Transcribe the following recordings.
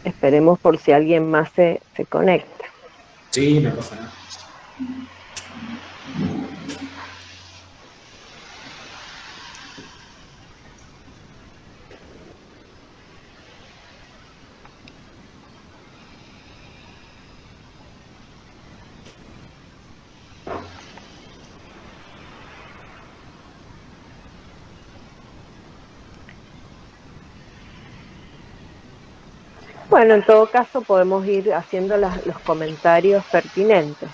Esperemos por si alguien más se conecta. Sí, no pasa nada. Bueno, en todo caso podemos ir haciendo los comentarios pertinentes.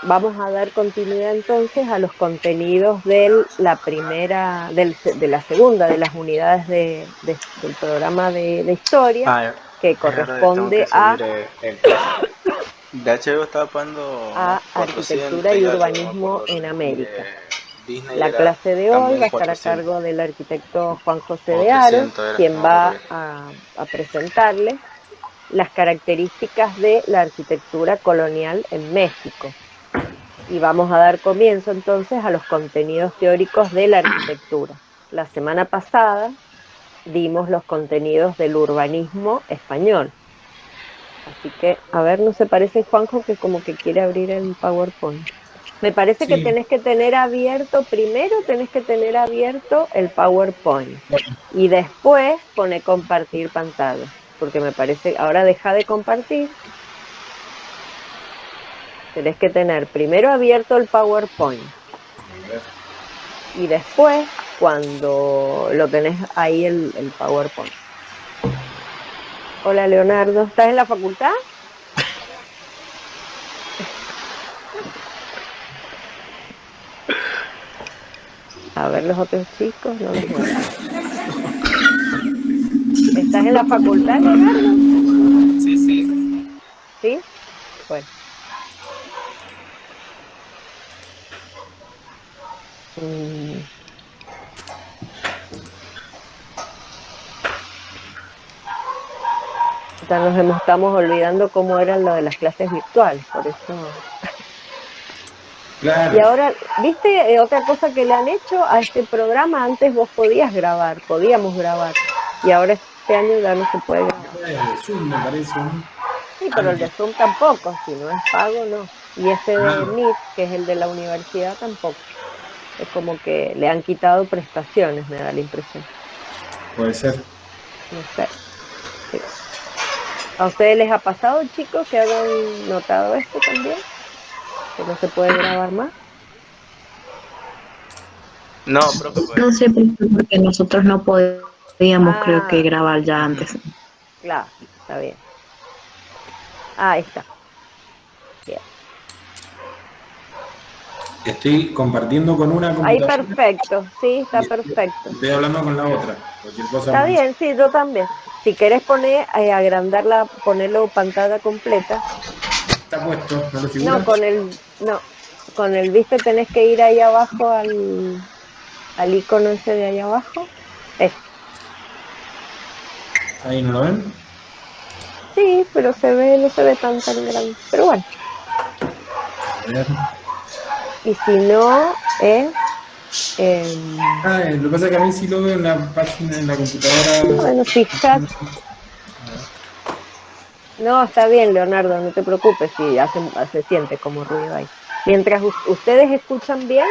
Vamos a dar continuidad entonces a los contenidos de la primera, de la segunda de las unidades del programa de historia, que Es verdad, tengo que corresponde seguir en clase. De hecho, yo estaba pagando a arquitectura 400 y y algo, no me urbanismo acuerdo si en América. Disney La era clase de hoy va a también estar a 400 cargo del arquitecto Juan José o de Aro, 300 era, no quien me acuerdo va bien. a presentarles las características de la arquitectura colonial en México. Y vamos a dar comienzo entonces a los contenidos teóricos de la arquitectura. La semana pasada dimos los contenidos del urbanismo español. Así que, a ver, ¿no se parece Juanjo que como que quiere abrir el PowerPoint? Me parece que Sí, tenés que tener abierto, primero tenés que tener abierto el PowerPoint y después pone compartir pantalla, porque me parece, ahora deja de compartir. Tenés que tener primero abierto el PowerPoint a ver. y después, cuando lo tenés ahí el PowerPoint. Hola Leonardo, ¿estás en la facultad? A ver los otros chicos, no los veo. ¿Estás en la facultad, Leonardo? Sí, sí. Sí. Bueno. Mm, ya estamos olvidando cómo eran lo de las clases virtuales, por eso. Y Claro. ahora, ¿viste otra cosa que le han hecho a este programa? Antes vos podías grabar, podíamos grabar, y ahora este año ya no se puede grabar. De Zoom me parece, ¿no? Sí, pero el Antes. de Zoom tampoco, si no es pago, no. Y este de Ah, Meet, que es el de la universidad, tampoco. Es como que le han quitado prestaciones, me da la impresión. puede ser. No sé. Sí. ¿A ustedes les ha pasado, chicos, que hayan notado esto también? Que no se puede grabar más. No, profe, pues. No sé, porque nosotros no podíamos, creo que, Ah, grabar ya antes. claro, está bien. Ah, ahí está. Bien. Estoy compartiendo con una Ahí computadora perfecto, sí, está y perfecto. estoy hablando con la otra. Cualquier cosa Está me dice. bien, sí, yo también. Si querés poner, agrandarla, ponerlo pantalla completa. Está puesto, ¿no lo No, figura? no, con el, viste, tenés que ir ahí abajo al icono ese de ahí abajo. Ese. Ahí no lo ven. Sí, pero no se ve tan grande. Pero bueno, A ver. y si no, em, Ah, lo que pasa es que a mí sí lo veo en la página, en la computadora. bueno, fíjate. No, está bien, Leonardo, no te preocupes, si se siente como ruido ahí. Mientras ustedes escuchan bien,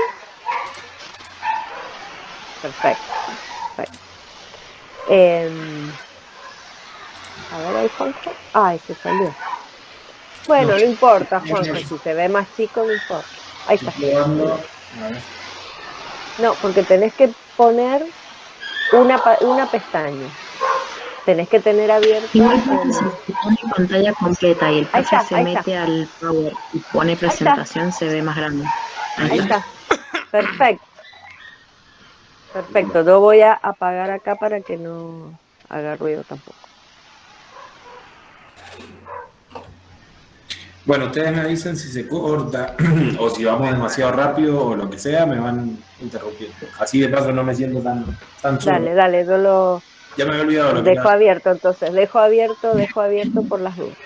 perfecto, perfecto. Em, a ver ahí, Juanjo. Ay, se salió. No, Bueno, no importa, Juanjo, estoy si se ve más chico, no importa. Ahí está, muy probando. bien. A ver. No, porque tenés que poner una pestaña. Tenés que tener Igual, abierto profe, si se pone pantalla completa y el profe se ahí está, mete al Power y pone ahí está, presentación, se ve más grande. Ahí ahí Ahí. está. está. Perfecto, perfecto. Yo voy a apagar acá para que no haga ruido tampoco. Bueno, ustedes me dicen si se corta o si vamos demasiado rápido o lo que sea, me van interrumpiendo. Así de paso no me siento tan solo. Dale, dale, yo lo Ya me había olvidado lo que iba a dejo hacer. abierto entonces, dejo abierto por las dudas.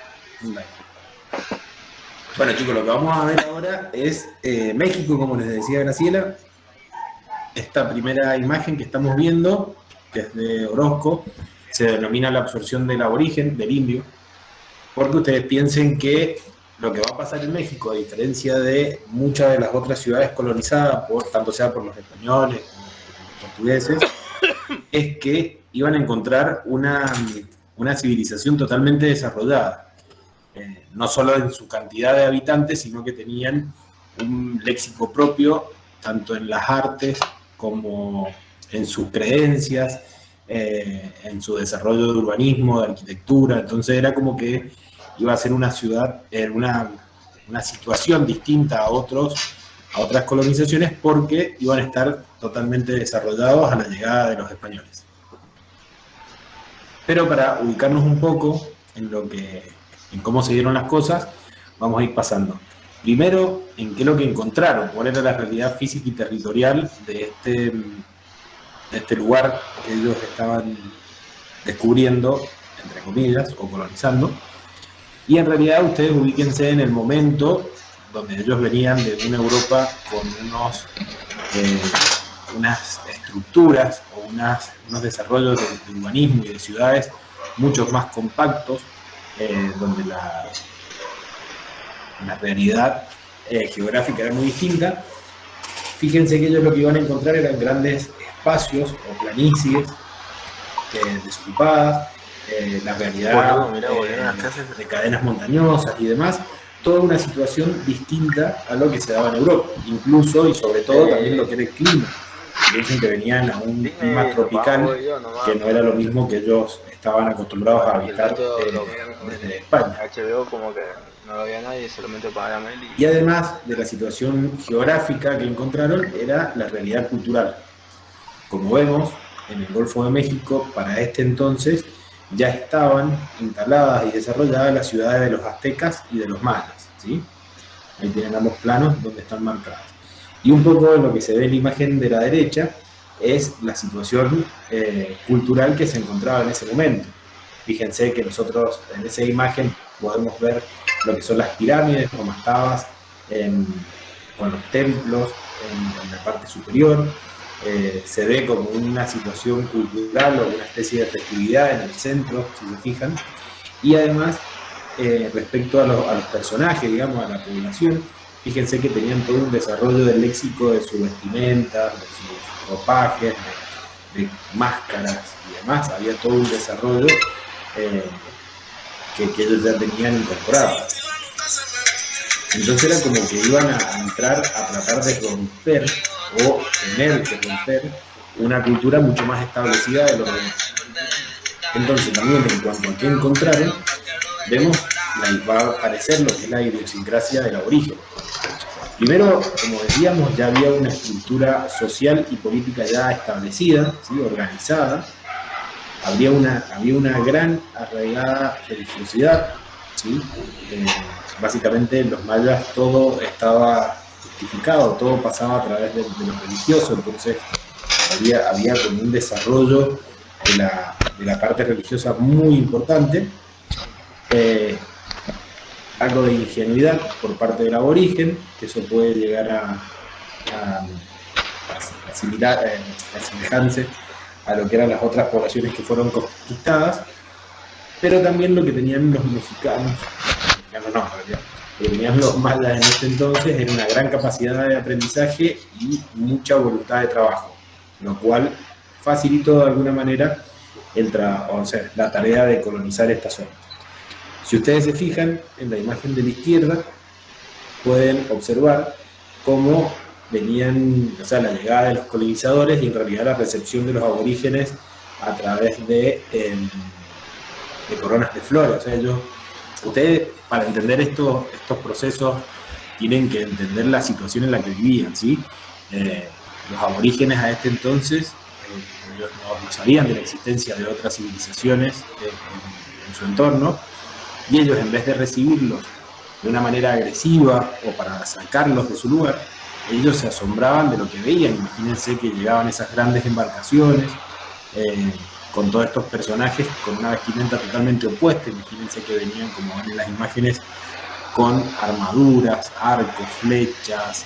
Bueno, chicos, lo que vamos a ver ahora es México, como les decía Graciela. Esta primera imagen que estamos viendo, que es de Orozco, se denomina la absorción del aborigen, del indio, porque ustedes piensen que lo que va a pasar en México, a diferencia de muchas de las otras ciudades colonizadas, tanto sea por los españoles como por los portugueses, es que iban a encontrar una civilización totalmente desarrollada, no solo en su cantidad de habitantes, sino que tenían un léxico propio, tanto en las artes como en sus creencias, en su desarrollo de urbanismo, de arquitectura. Entonces era como que iba a ser una ciudad, una situación distinta a otras colonizaciones, porque iban a estar totalmente desarrollados a la llegada de los españoles. Pero para ubicarnos un poco en cómo se dieron las cosas, vamos a ir pasando. Primero, en qué es lo que encontraron, cuál era la realidad física y territorial de este lugar que ellos estaban descubriendo, entre comillas, o colonizando. Y en realidad ustedes ubíquense en el momento donde ellos venían de una Europa con unas estructuras o unos desarrollos de urbanismo y de ciudades mucho más compactos, donde la realidad geográfica era muy distinta. Fíjense que ellos lo que iban a encontrar eran grandes espacios o planicies desocupadas, la realidad de cadenas montañosas y demás, toda una situación distinta a lo que se daba en Europa, incluso y sobre todo también lo que era el clima. Dicen que venían a un clima tropical que no era lo mismo que ellos estaban acostumbrados a habitar desde España. HBO como que no lo veía nadie, solamente para Mel. Y además de la situación geográfica que encontraron, era la realidad cultural. Como vemos, en el Golfo de México, para este entonces, ya estaban instaladas y desarrolladas las ciudades de los aztecas y de los mayas, ¿sí? Ahí tienen ambos planos donde están marcadas. Y un poco de lo que se ve en la imagen de la derecha es la situación cultural que se encontraba en ese momento. Fíjense que nosotros en esa imagen podemos ver lo que son las pirámides, como mastabas, con los templos en la parte superior. Se ve como una situación cultural o una especie de festividad en el centro, si se fijan. Y además, respecto a los personajes, digamos, a la población, fíjense que tenían todo un desarrollo del léxico de su vestimenta, de sus ropajes, de máscaras y demás. Había todo un desarrollo que ellos ya tenían incorporado. Entonces era como que iban a entrar a tratar de romper o tener que romper una cultura mucho más establecida de lo demás. Entonces también en cuanto a qué encontraron, vemos, va a aparecer lo que es la idiosincrasia del aborigen. Primero, como decíamos, ya había una estructura social y política ya establecida, ¿sí? Organizada. Había una gran arraigada religiosidad, ¿sí? Básicamente en los mayas todo estaba justificado, todo pasaba a través de los religiosos, entonces había como un desarrollo de la parte religiosa muy importante, algo de ingenuidad por parte del aborigen, que eso puede llegar a asemejarse a lo que eran las otras poblaciones que fueron conquistadas, pero también lo que tenían los mexicanos no, en realidad, lo que tenían los mayas en este entonces era una gran capacidad de aprendizaje y mucha voluntad de trabajo, lo cual facilitó de alguna manera la tarea de colonizar esta zona. Si ustedes se fijan en la imagen de la izquierda, pueden observar cómo venían, la llegada de los colonizadores y en realidad la recepción de los aborígenes a través de coronas de flores. Ustedes, para entender estos procesos, tienen que entender la situación en la que vivían, ¿sí? Los aborígenes a este entonces ellos no sabían de la existencia de otras civilizaciones en su entorno, y ellos, en vez de recibirlos de una manera agresiva o para sacarlos de su lugar, ellos se asombraban de lo que veían. Imagínense que llegaban esas grandes embarcaciones con todos estos personajes con una vestimenta totalmente opuesta. Imagínense que venían, como ven en las imágenes, con armaduras, arcos, flechas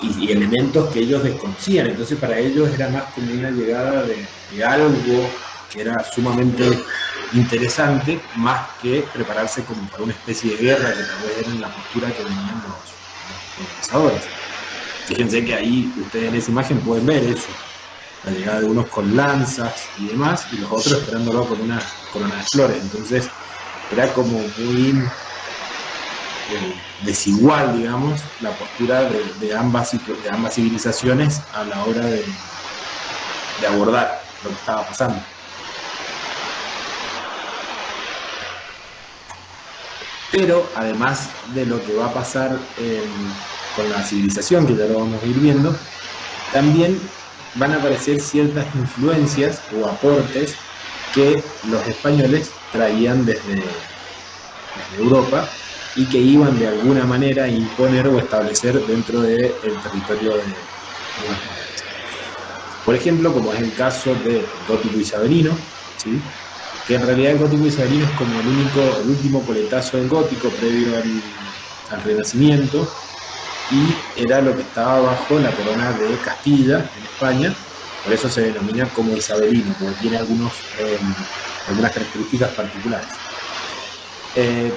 y elementos que ellos desconocían. Entonces para ellos era más como una llegada de algo que era sumamente interesante, más que prepararse como para una especie de guerra que tal vez era en la postura que venían los colonizadores. Fíjense que ahí ustedes en esa imagen pueden ver eso, la llegada de unos con lanzas y demás, y los otros esperándolo con una corona de flores. Entonces era como muy desigual, digamos, la postura de ambas civilizaciones a la hora de abordar lo que estaba pasando. Pero además de lo que va a pasar con la civilización, que ya lo vamos a ir viendo, también van a aparecer ciertas influencias o aportes que los españoles traían desde Europa y que iban de alguna manera a imponer o establecer dentro del territorio de los mayas. Por ejemplo, como es el caso del gótico isabelino, ¿sí? Que en realidad el gótico isabelino es como el último coletazo del gótico previo al Renacimiento, y era lo que estaba bajo la corona de Castilla en España. Por eso se denomina como isabelino, porque tiene algunas características particulares.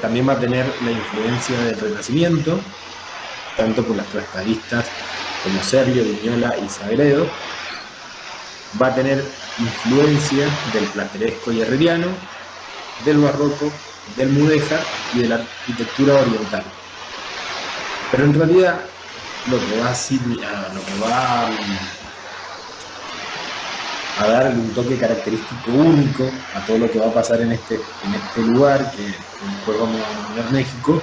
También va a tener la influencia del Renacimiento, tanto por las tratadistas como Serlio, Viñola y Sagredo. Va a tener influencia del plateresco y herreriano, del barroco, del mudéjar y de la arquitectura oriental. Pero en realidad lo que va a darle un toque característico único a todo lo que va a pasar en este lugar, que después vamos a denominar México,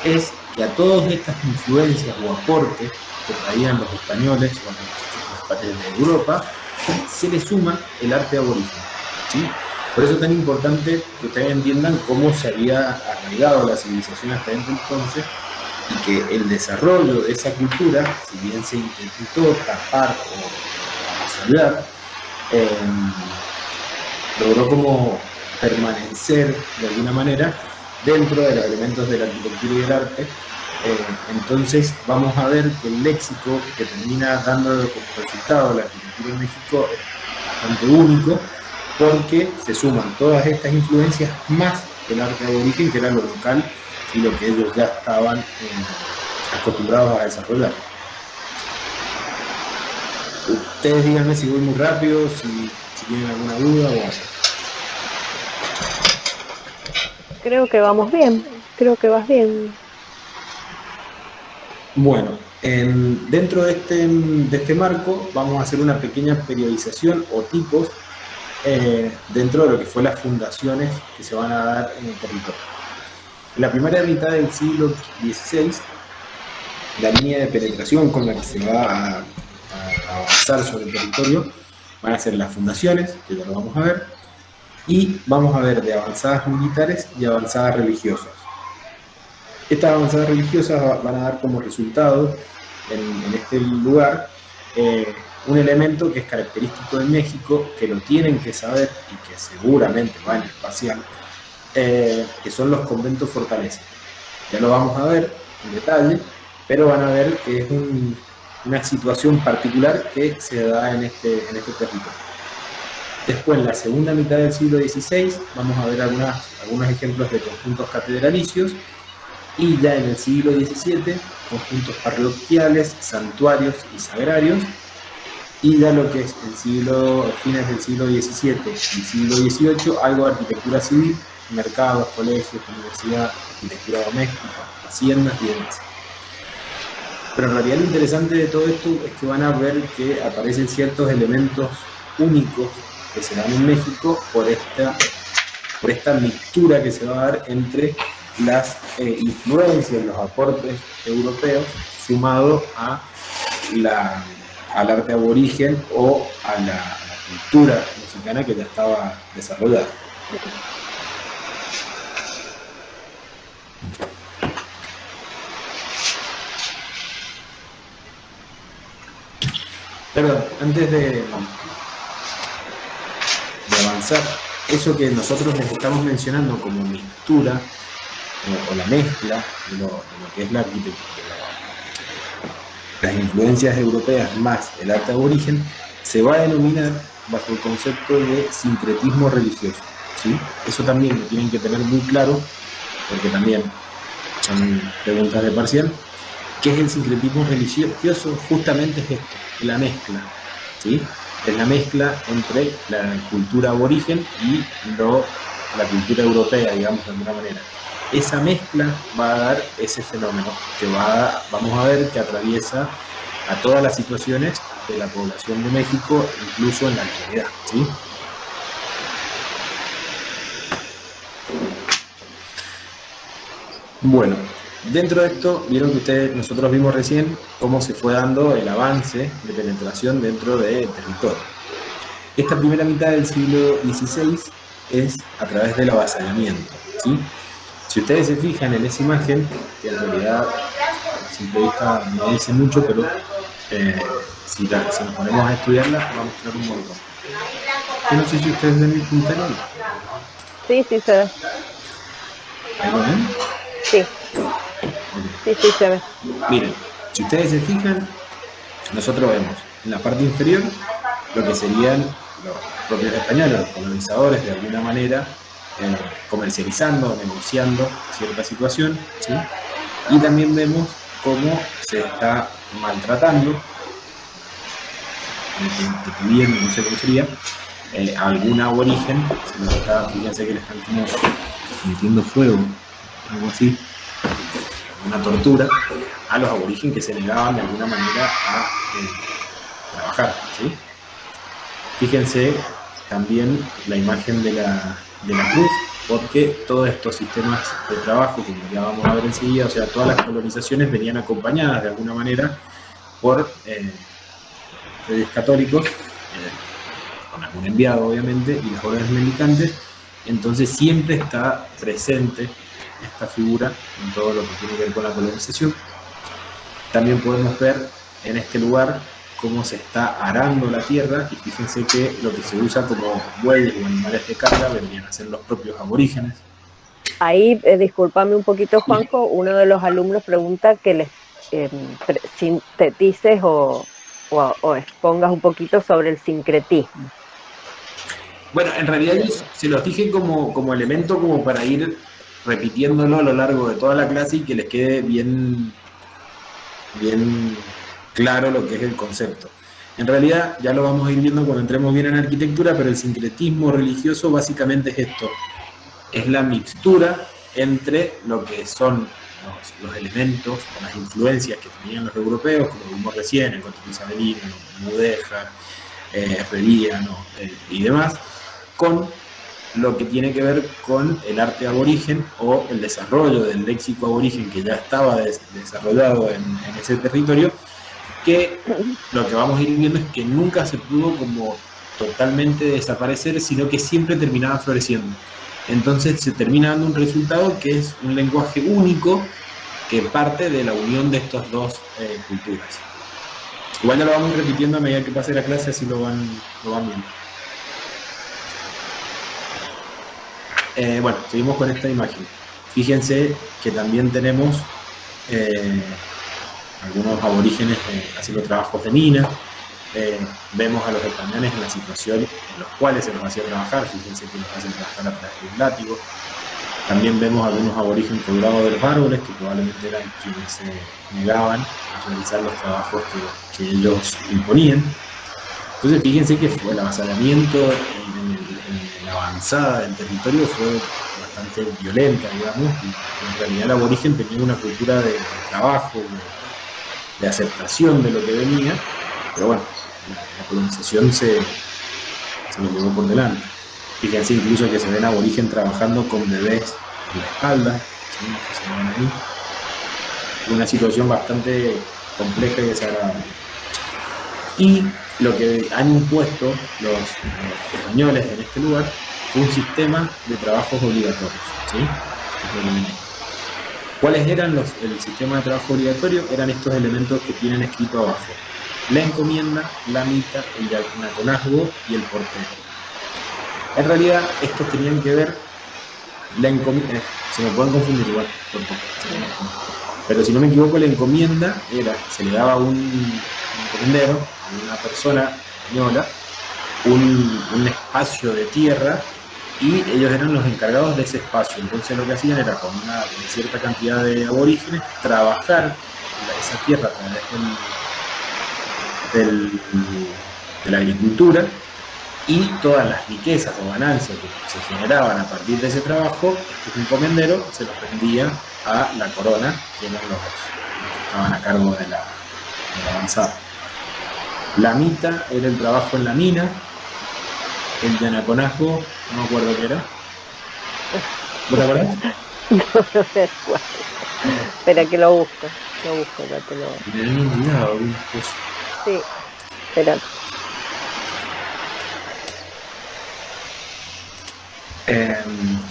es que a todas estas influencias o aportes que traían los españoles o los de Europa, se le suma el arte aborigen, ¿sí? Por eso es tan importante que ustedes entiendan cómo se había arraigado la civilización hasta entonces, y que el desarrollo de esa cultura, si bien se intentó tapar o avasallar, logró como permanecer de alguna manera dentro de los elementos de la arquitectura y del arte. Entonces vamos a ver que el léxico que termina dando como resultado la arquitectura en México es bastante único, porque se suman todas estas influencias más el arte aborigen, que era lo local y lo que ellos ya estaban acostumbrados a desarrollar. Ustedes díganme si voy muy rápido, si tienen alguna duda o algo. Creo que vamos bien, creo que vas bien. Bueno, dentro de este marco vamos a hacer una pequeña periodización o tipos dentro de lo que fue las fundaciones que se van a dar en el territorio. En la primera mitad del siglo XVI, la línea de penetración con la que se va a avanzar sobre el territorio van a ser las fundaciones, que ya lo vamos a ver, y vamos a ver de avanzadas militares y avanzadas religiosas. Estas avanzadas religiosas van a dar como resultado en este lugar un elemento que es característico de México, que lo tienen que saber y que seguramente va en el parcial, que son los conventos fortalezas. Ya lo vamos a ver en detalle, pero van a ver que es una situación particular que se da en este territorio. Después, en la segunda mitad del siglo XVI, vamos a ver algunos ejemplos de conjuntos catedralicios, y ya en el siglo XVII, conjuntos parroquiales, santuarios y sagrarios, y ya lo que es fines del siglo XVII y siglo XVIII, algo de arquitectura civil, mercados, colegios, universidad, arquitectura doméstica, haciendas y demás. Pero en realidad lo interesante de todo esto es que van a ver que aparecen ciertos elementos únicos que se dan en México por esta mixtura que se va a dar entre las influencias, los aportes europeos, sumado al arte aborigen o a la cultura mexicana que ya estaba desarrollada. Perdón, antes de avanzar, eso que nosotros les estamos mencionando como mixtura o la mezcla de lo que es la arquitectura, las influencias europeas más el arte aborigen, se va a denominar bajo el concepto de sincretismo religioso, ¿sí? Eso también lo tienen que tener muy claro, porque también son preguntas de parcial. ¿Qué es el sincretismo religioso? Justamente es esto, la mezcla, ¿sí? Es la mezcla entre la cultura aborigen y la cultura europea, digamos, de alguna manera. Esa mezcla va a dar ese fenómeno que vamos a ver que atraviesa a todas las situaciones de la población de México, incluso en la actualidad, ¿sí? Bueno, dentro de esto, vieron que nosotros vimos recién cómo se fue dando el avance de penetración dentro del territorio. Esta primera mitad del siglo XVI es a través del avasallamiento, ¿sí? Si ustedes se fijan en esa imagen, que en realidad a simple vista no dice mucho, pero si nos ponemos a estudiarla, va a mostrar un montón. Yo no sé si ustedes ven el puntero. Sí, sí se ve. ¿Ahí lo ven? Sí. Sí, sí se ve. Miren, si ustedes se fijan, nosotros vemos en la parte inferior lo que serían los propios españoles, los colonizadores, de alguna manera, comercializando, negociando cierta situación, ¿sí? Y también vemos cómo se está maltratando, deteniendo, no sé cómo sería, algún aborigen, fíjense que le están como metiendo fuego, algo así, una tortura, a los aborígenes que se negaban de alguna manera a trabajar, ¿sí? Fíjense también la imagen de la cruz, porque todos estos sistemas de trabajo, como ya vamos a ver enseguida, o sea, todas las colonizaciones venían acompañadas de alguna manera por reyes católicos, con algún enviado obviamente, y las órdenes mendicantes. Entonces siempre está presente esta figura en todo lo que tiene que ver con la colonización. También podemos ver en este lugar cómo se está arando la tierra, y fíjense que lo que se usa como bueyes o animales de carga vendrían a ser los propios aborígenes. Ahí, discúlpame un poquito, Juanjo, uno de los alumnos pregunta que les sintetices o expongas un poquito sobre el sincretismo. Bueno, en realidad yo se los dije como elemento, como para ir repitiéndolo a lo largo de toda la clase y que les quede bien claro lo que es el concepto. En realidad ya lo vamos a ir viendo cuando entremos bien en arquitectura, pero el sincretismo religioso básicamente es esto, es la mixtura entre lo que son los elementos o las influencias que tenían los europeos, como vimos recién, el gótico isabelino, mudéjar, herreriano y demás, con lo que tiene que ver con el arte aborigen o el desarrollo del léxico aborigen que ya estaba desarrollado en ese territorio, que lo que vamos a ir viendo es que nunca se pudo como totalmente desaparecer, sino que siempre terminaba floreciendo. Entonces se termina dando un resultado que es un lenguaje único que parte de la unión de estas dos culturas. Igual ya lo vamos repitiendo a medida que pase la clase, así lo van viendo. Bueno, seguimos con esta imagen. Fíjense que también tenemos algunos aborígenes haciendo trabajos de mina. Vemos a los españoles en la situación en los cuales se los hacía trabajar. Fíjense que los hacen trabajar a través de un látigo. También vemos algunos aborígenes colgados de los árboles, que probablemente eran quienes se negaban a realizar los trabajos que ellos imponían. Entonces fíjense que fue el avasallamiento en la avanzada del territorio fue bastante violenta, digamos, y en realidad el aborigen tenía una cultura de trabajo, de aceptación de lo que venía, pero bueno, la colonización se lo llevó por delante. Fíjense incluso que se ven aborigen trabajando con bebés en la espalda, ¿sí? Se ven ahí. Una situación bastante compleja y desagradable. Y lo que han impuesto los españoles en este lugar fue un sistema de trabajos obligatorios, ¿sí? ¿Cuáles eran el sistema de trabajo obligatorio? Eran estos elementos que tienen escrito abajo: la encomienda, la mita, el diaconazgo y el portero. En realidad, estos tenían que ver, la encomienda, se me pueden confundir igual, pero si no me equivoco, la encomienda se le daba a un encomendero, a una persona española, un espacio de tierra y ellos eran los encargados de ese espacio. Entonces lo que hacían era con una cierta cantidad de aborígenes trabajar esa tierra a través de la agricultura, y todas las riquezas o ganancias que se generaban a partir de ese trabajo, este encomendero se los vendía a la corona, que eran los que estaban a cargo de la avanzada. La mita era el trabajo en la mina. El yanaconazgo, no me acuerdo qué era. ¿Vos te acordás? No sé cuál. Espera que lo busco, ya te lo... Me había olvidado algunas cosas. Sí, espera.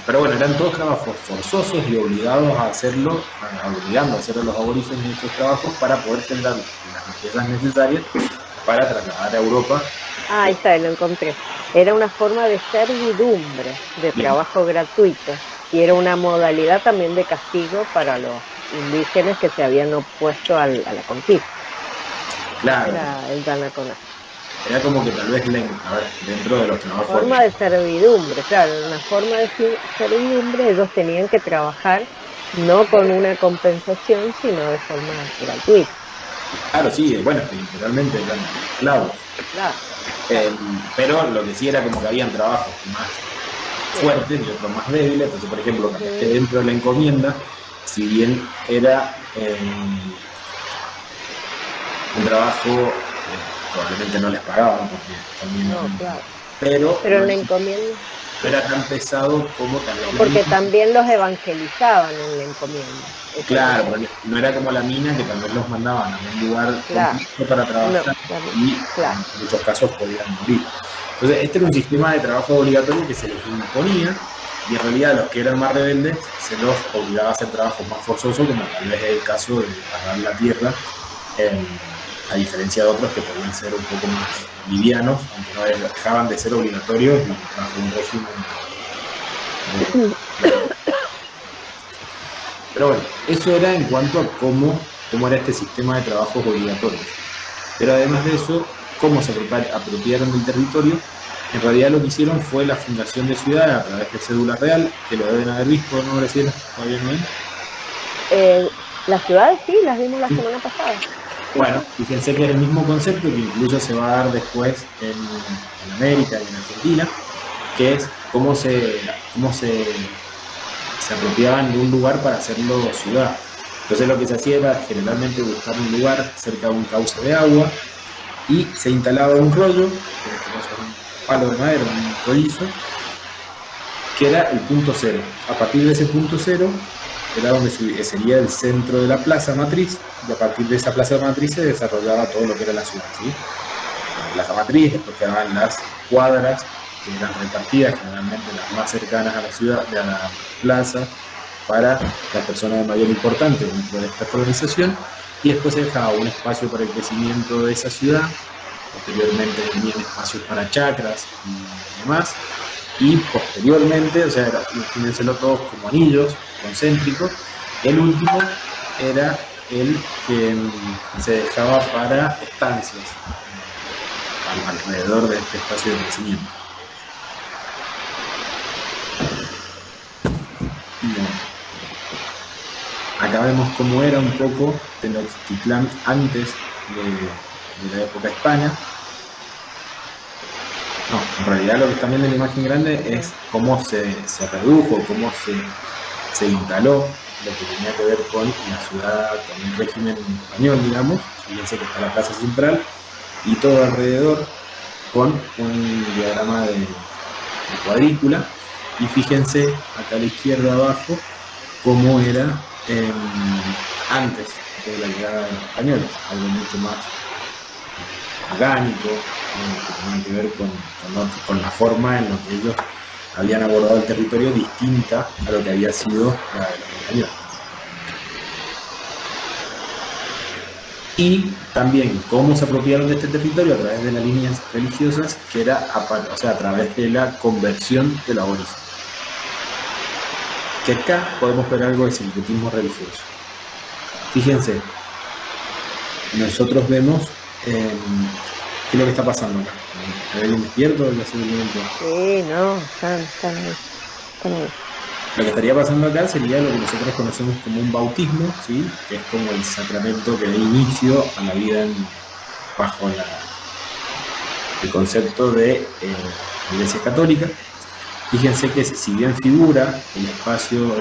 Pero bueno, eran todos trabajos forzosos y obligados a hacerlo, obligando a hacer a los aborígenes esos trabajos para poder generar las riquezas necesarias para trasladar a Europa. Ah, ahí está, lo encontré. Era una forma de servidumbre, de trabajo gratuito, y era una modalidad también de castigo para los indígenas que se habían opuesto a la conquista. Claro. Era el yanaconazgo. Era como que tal vez dentro de los trabajos... Forma de servidumbre, claro, una forma de servidumbre. Ellos tenían que trabajar no con una compensación, sino de forma gratuita. Claro, sí, bueno, literalmente eran esclavos. Claro. Pero lo que sí era como que habían trabajos más fuertes y otros más débiles. Entonces, por ejemplo, dentro de la encomienda, si bien era un trabajo... probablemente no les pagaban porque también claro. pero en la encomienda no era tan pesado como también porque también los evangelizaban en la encomienda. Claro, porque no era como la mina, que también los mandaban a un lugar para trabajar y en muchos casos podían morir. Entonces este era un sistema de trabajo obligatorio que se les imponía, y en realidad los que eran más rebeldes se los obligaba a hacer trabajos más forzosos, como tal vez es el caso de agarrar la tierra, a diferencia de otros que podían ser un poco más livianos, aunque no dejaban de ser obligatorios bajo un régimen. Pero bueno, eso era en cuanto a cómo era este sistema de trabajos obligatorios. Pero además de eso, cómo se apropiaron del territorio, en realidad lo que hicieron fue la fundación de ciudades a través de cédula real, que lo deben haber visto, ¿no, Graciela? ¿Todavía no ven? Las ciudades sí, las vimos la semana pasada. Bueno, fíjense que es el mismo concepto que incluso se va a dar después en América y en Argentina, que es cómo se apropiaban de un lugar para hacerlo ciudad. Entonces lo que se hacía era generalmente buscar un lugar cerca de un cauce de agua y se instalaba un rollo, que en este caso es un palo de madera, un rollizo, que era el punto cero. A partir de ese punto cero era donde sería el centro de la plaza matriz, y a partir de esa plaza matriz se desarrollaba todo lo que era la ciudad, ¿sí? La plaza matriz, después quedaban las cuadras que eran repartidas, generalmente las más cercanas a la ciudad, a la plaza, para las personas de mayor importancia dentro de esta colonización, y después se dejaba un espacio para el crecimiento de esa ciudad. Posteriormente venían espacios para chacras y demás, y posteriormente, o sea, imagínenselo todos como anillos concéntricos. El último era el que se dejaba para estancias alrededor de este espacio de crecimiento. Bueno, acá vemos cómo era un poco Tenochtitlán antes de la época hispana. No, en realidad lo que están viendo en la imagen grande es cómo se redujo, cómo se instaló lo que tenía que ver con la ciudad, con el régimen español, digamos. Fíjense que está la plaza central y todo alrededor con un diagrama de cuadrícula. Y fíjense acá a la izquierda abajo cómo era antes de la llegada de los españoles, algo mucho más orgánico, que tenía que ver con la forma en la que ellos habían abordado el territorio, distinta a lo que había sido la de los españoles. Y también cómo se apropiaron de este territorio a través de las líneas religiosas, que era a través de la conversión de la aborigen. Que acá podemos ver algo de sincretismo religioso. Fíjense, nosotros vemos ¿Qué es lo que está pasando acá? ¿Hay alguien despierto o ya se durmió todo? Sí, no, están ahí. Están ahí. Lo que estaría pasando acá sería lo que nosotros conocemos como un bautismo, ¿sí? Que es como el sacramento que da inicio a la vida bajo el concepto de Iglesia Católica. Fíjense que si bien figura el espacio,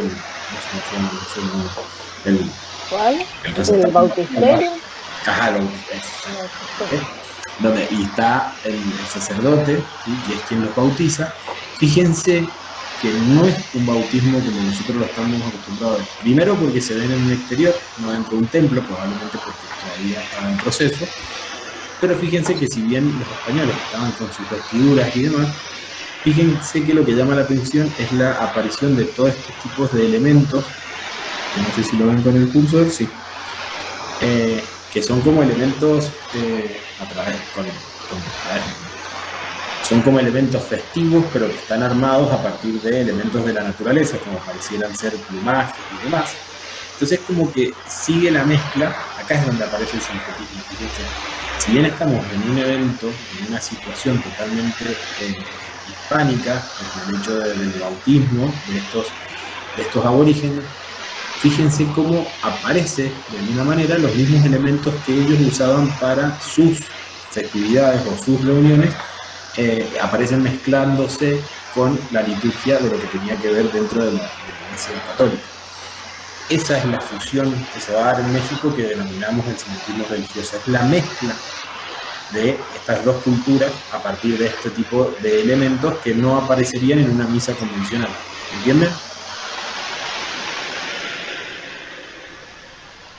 ¿Cuál? ¿El bautisterio? Ajá, donde y está el sacerdote, ¿sí? Que es quien los bautiza. Fíjense que no es un bautismo como nosotros lo estamos acostumbrados a ver. Primero porque se ven en un exterior, no dentro de un templo, probablemente porque todavía estaba en proceso. Pero fíjense que si bien los españoles estaban con sus vestiduras y demás, fíjense que lo que llama la atención es la aparición de todos estos tipos de elementos, que no sé si lo ven con el cursor, sí, que son como elementos son como elementos festivos, pero que están armados a partir de elementos de la naturaleza, como parecieran ser plumajes y demás. Entonces como que sigue la mezcla, acá es donde aparece el sincretismo. Fíjense, si bien estamos en un evento, en una situación totalmente hispánica, con el hecho del bautismo de estos aborígenes, fíjense cómo aparece de alguna manera los mismos elementos que ellos usaban para sus festividades o sus reuniones, aparecen mezclándose con la liturgia de lo que tenía que ver dentro de la Iglesia Católica. Esa es la fusión que se va a dar en México, que denominamos el sincretismo religioso. Es la mezcla de estas dos culturas a partir de este tipo de elementos que no aparecerían en una misa convencional. ¿Entienden?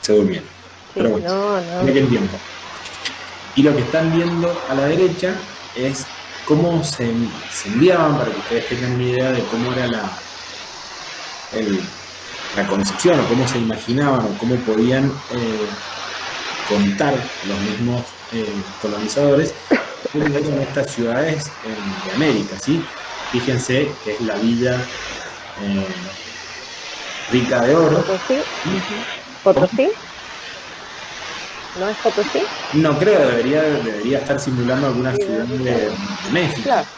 Se durmieron. Pero bueno, tiene el tiempo. Y lo que están viendo a la derecha es cómo se enviaban, para que ustedes tengan una idea de cómo era la concepción, o cómo se imaginaban, o cómo podían contar los mismos colonizadores en estas ciudades de América, ¿sí? Fíjense que es la villa rica de oro. ¿Potosí? ¿Potosí? ¿No es Potosí? No creo, debería estar simulando alguna ciudad de México. Claro.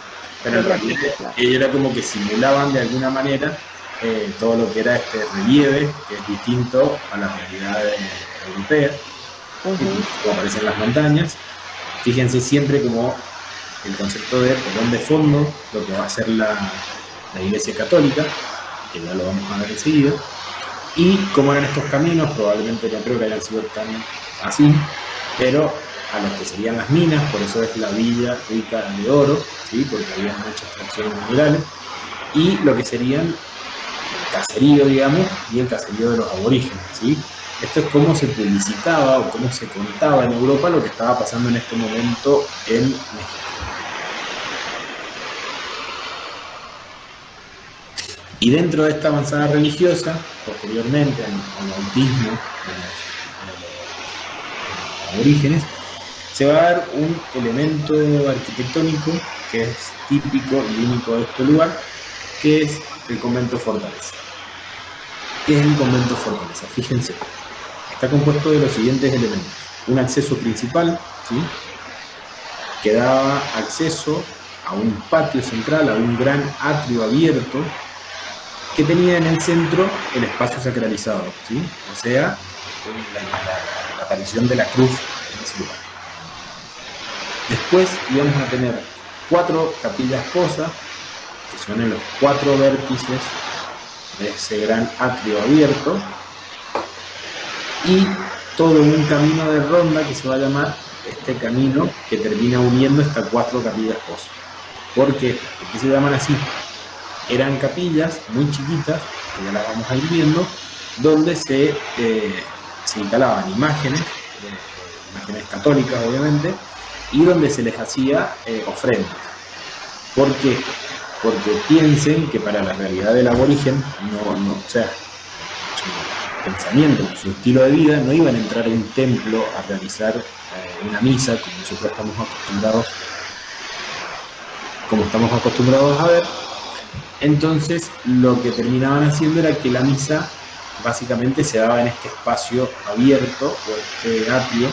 Pero en realidad ellos era como que simulaban de alguna manera todo lo que era este relieve, que es distinto a la realidad europea, como aparecen las montañas. Fíjense siempre como el concepto de telón de fondo, lo que va a ser la Iglesia Católica, que ya lo vamos a ver enseguida, y cómo eran estos caminos. Probablemente no creo que hayan sido tan así, pero a lo que serían las minas, por eso es la villa rica de oro, ¿sí? Porque había muchas extracciones minerales, y lo que serían el caserío, digamos, y el caserío de los aborígenes, ¿sí? Esto es cómo se publicitaba o cómo se contaba en Europa lo que estaba pasando en este momento en México. Y dentro de esta avanzada religiosa, posteriormente al bautismo de los aborígenes, se va a dar un elemento arquitectónico que es típico y único de este lugar, que es el convento fortaleza. ¿Qué es el convento fortaleza? Fíjense, está compuesto de los siguientes elementos: un acceso principal, ¿sí? Que daba acceso a un patio central, a un gran atrio abierto, que tenía en el centro el espacio sacralizado, ¿sí? O sea, la aparición de la cruz en ese lugar. Después íbamos a tener 4 capillas posas, que son en los 4 vértices de ese gran atrio abierto, y todo un camino de ronda que se va a llamar este camino, que termina uniendo estas 4 capillas posas. ¿Por qué? ¿Por qué se llaman así? Eran capillas muy chiquitas, que ya las vamos a ir viendo, donde se instalaban imágenes católicas obviamente, y donde se les hacía ofrendas. ¿Por qué? Porque piensen que para la realidad del aborigen, o sea, su pensamiento, su estilo de vida, no iban a entrar a un templo a realizar una misa como nosotros estamos acostumbrados a ver. Entonces lo que terminaban haciendo era que la misa básicamente se daba en este espacio abierto, o este atrio,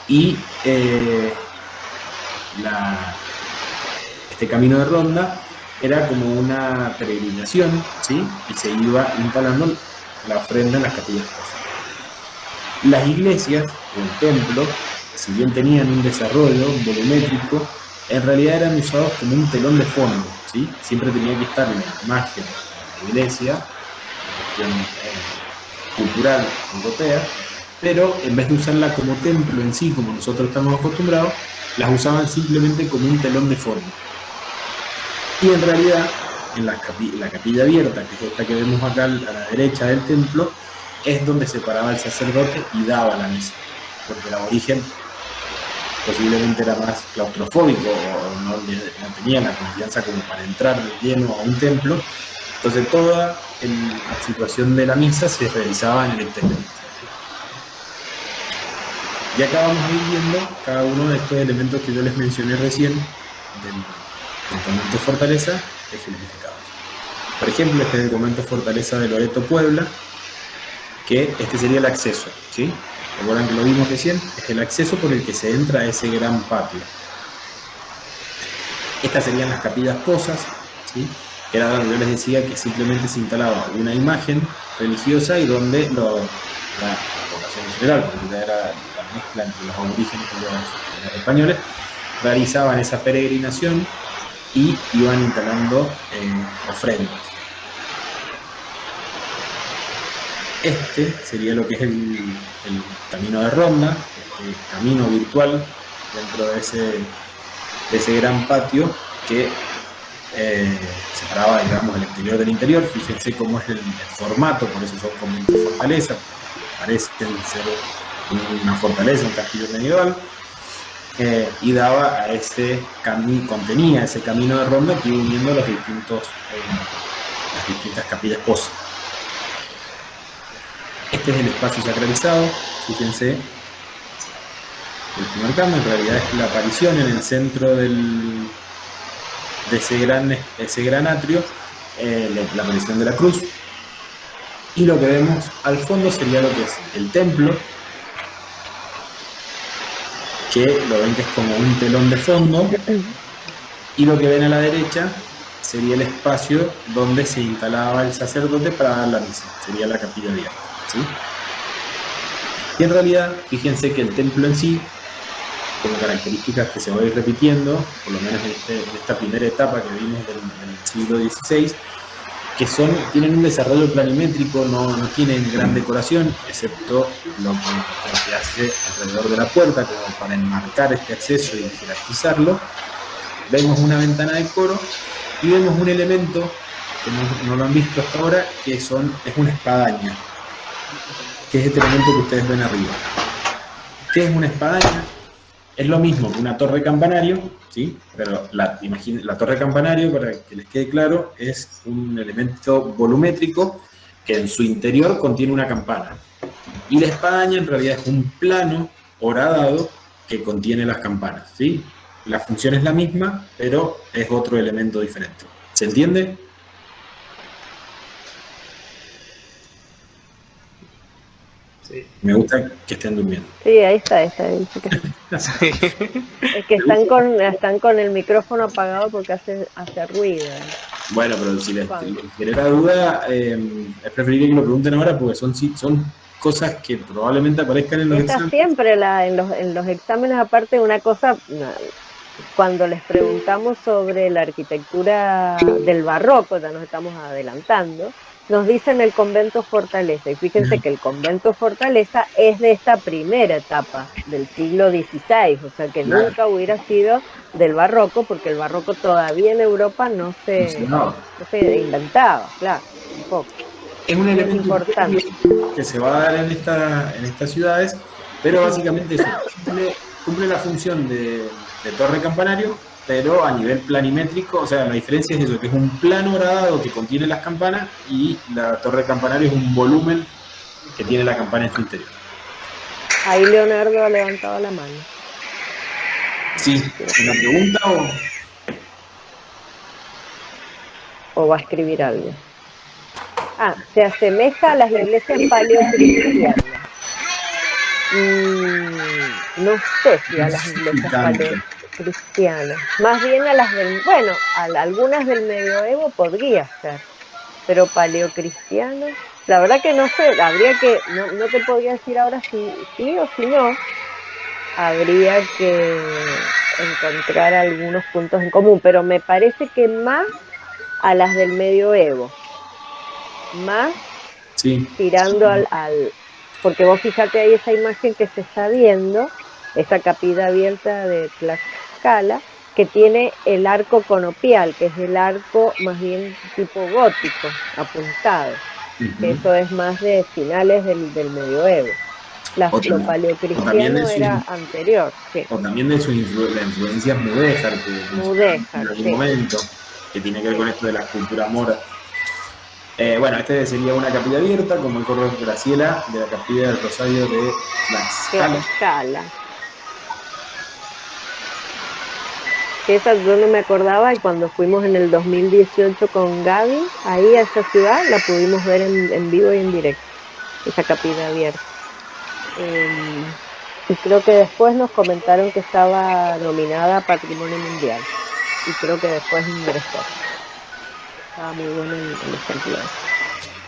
y este camino de ronda era como una peregrinación, ¿sí? Y se iba instalando la ofrenda en las capillas posas. Las iglesias o el templo, si bien tenían un desarrollo volumétrico, en realidad eran usados como un telón de fondo, ¿sí? Siempre tenía que estar la imagen de la iglesia, cuestión cultural europea, pero en vez de usarla como templo en sí, como nosotros estamos acostumbrados, las usaban simplemente como un telón de fondo. Y en realidad, en la capilla abierta, que es esta que vemos acá a la derecha del templo, es donde se paraba el sacerdote y daba la misa, porque el aborigen posiblemente era más claustrofóbico o no tenía la confianza como para entrar de lleno a un templo. Entonces toda la situación de la misa se realizaba en el exterior. Y acá vamos a ir viendo cada uno de estos elementos que yo les mencioné recién del convento Fortaleza ejemplificados. Por ejemplo, este es el convento Fortaleza de Loreto, Puebla, que este sería el acceso, ¿sí? Recuerdan que lo vimos recién, es el acceso por el que se entra a ese gran patio. Estas serían las capillas posas, ¿sí? Que era donde yo les decía que simplemente se instalaba una imagen religiosa y donde la población en general, porque ya era la mezcla entre los aborígenes y los españoles, realizaban esa peregrinación y iban instalando ofrendas. Este sería lo que es el camino de ronda, este camino virtual dentro de ese gran patio que separaba, digamos, el exterior del interior. Fíjense cómo es el formato, por eso son conventos fortaleza, parecen ser una fortaleza, un castillo medieval, y daba a ese camino, contenía ese camino de ronda que iba uniendo las distintas capillas posas. Este es el espacio sacralizado, fíjense, lo estoy marcando, en realidad es la aparición en el centro de ese gran atrio, la aparición de la cruz, y lo que vemos al fondo sería lo que es el templo, que lo ven que es como un telón de fondo, y lo que ven a la derecha sería el espacio donde se instalaba el sacerdote para dar la misa, sería la capilla abierta, ¿sí? Y en realidad, fíjense que el templo en sí, como características que se va a ir repitiendo, por lo menos en esta primera etapa que vimos del siglo XVI, que tienen un desarrollo planimétrico, no tienen gran decoración, excepto lo que hace alrededor de la puerta, como para enmarcar este acceso y jerarquizarlo. Vemos una ventana de coro y vemos un elemento que no lo han visto hasta ahora, que es una espadaña, que es este elemento que ustedes ven arriba. ¿Qué es una espadaña? Es lo mismo que una torre campanario, ¿sí? Pero la torre campanario, para que les quede claro, es un elemento volumétrico que en su interior contiene una campana. Y la espadaña en realidad es un plano horadado que contiene las campanas, ¿sí? La función es la misma, pero es otro elemento diferente. ¿Se entiende? Sí. Me gusta que estén durmiendo. Sí, ahí está. Dice que es que están con el micrófono apagado porque hace ruido. Bueno, pero si les genera duda, es preferible que lo pregunten ahora porque son cosas que probablemente aparezcan en los exámenes. Siempre en los exámenes, aparte, una cosa, cuando les preguntamos sobre la arquitectura del barroco, ya nos estamos adelantando, nos dicen el convento Fortaleza, y fíjense que el convento Fortaleza es de esta primera etapa del siglo XVI, o sea que nunca hubiera sido del barroco, porque el barroco todavía en Europa no se inventaba, claro, un poco. Es un elemento importante que se va a dar en estas ciudades, pero básicamente eso cumple la función de torre campanario, pero a nivel planimétrico. O sea, la diferencia es eso, que es un plano horadado que contiene las campanas y la torre campanario es un volumen que tiene la campana en su interior. Ahí Leonardo ha levantado la mano. Sí, ¿una pregunta o va a escribir algo? Se asemeja a las iglesias paleocristianas. No sé si a las iglesias paleocristianas. paleocristiana. Más bien a las del, bueno, algunas del medioevo podría ser, pero paleocristiano, la verdad que no sé, habría que, no te podría decir ahora si sí o si no, habría que encontrar algunos puntos en común, pero me parece que más a las del medioevo, más Sí, tirando porque vos fíjate ahí esa imagen que se está viendo, esa capilla abierta de Tlaxcala, que tiene el arco conopial, que es el arco más bien tipo gótico, apuntado, que ujú. eso es más de finales del medioevo. O, Lo o también de paleocristiano sus, era anterior, sí. o también de la influencia mudéjar que mencionaron en Mudéjar, algún sí, momento, que tiene que ver sí. con esto de la cultura mora. Bueno, este sería una capilla abierta, como el correo de Graciela, de la capilla del Rosario de Tlaxcala. Tlaxcala. Que esa yo no me acordaba y cuando fuimos en el 2018 con Gaby, ahí a esa ciudad la pudimos ver en vivo y en directo, esa capilla abierta. Y creo que después nos comentaron que estaba nominada a Patrimonio Mundial y creo que después ingresó. Estaba muy bueno el ejemplo ese.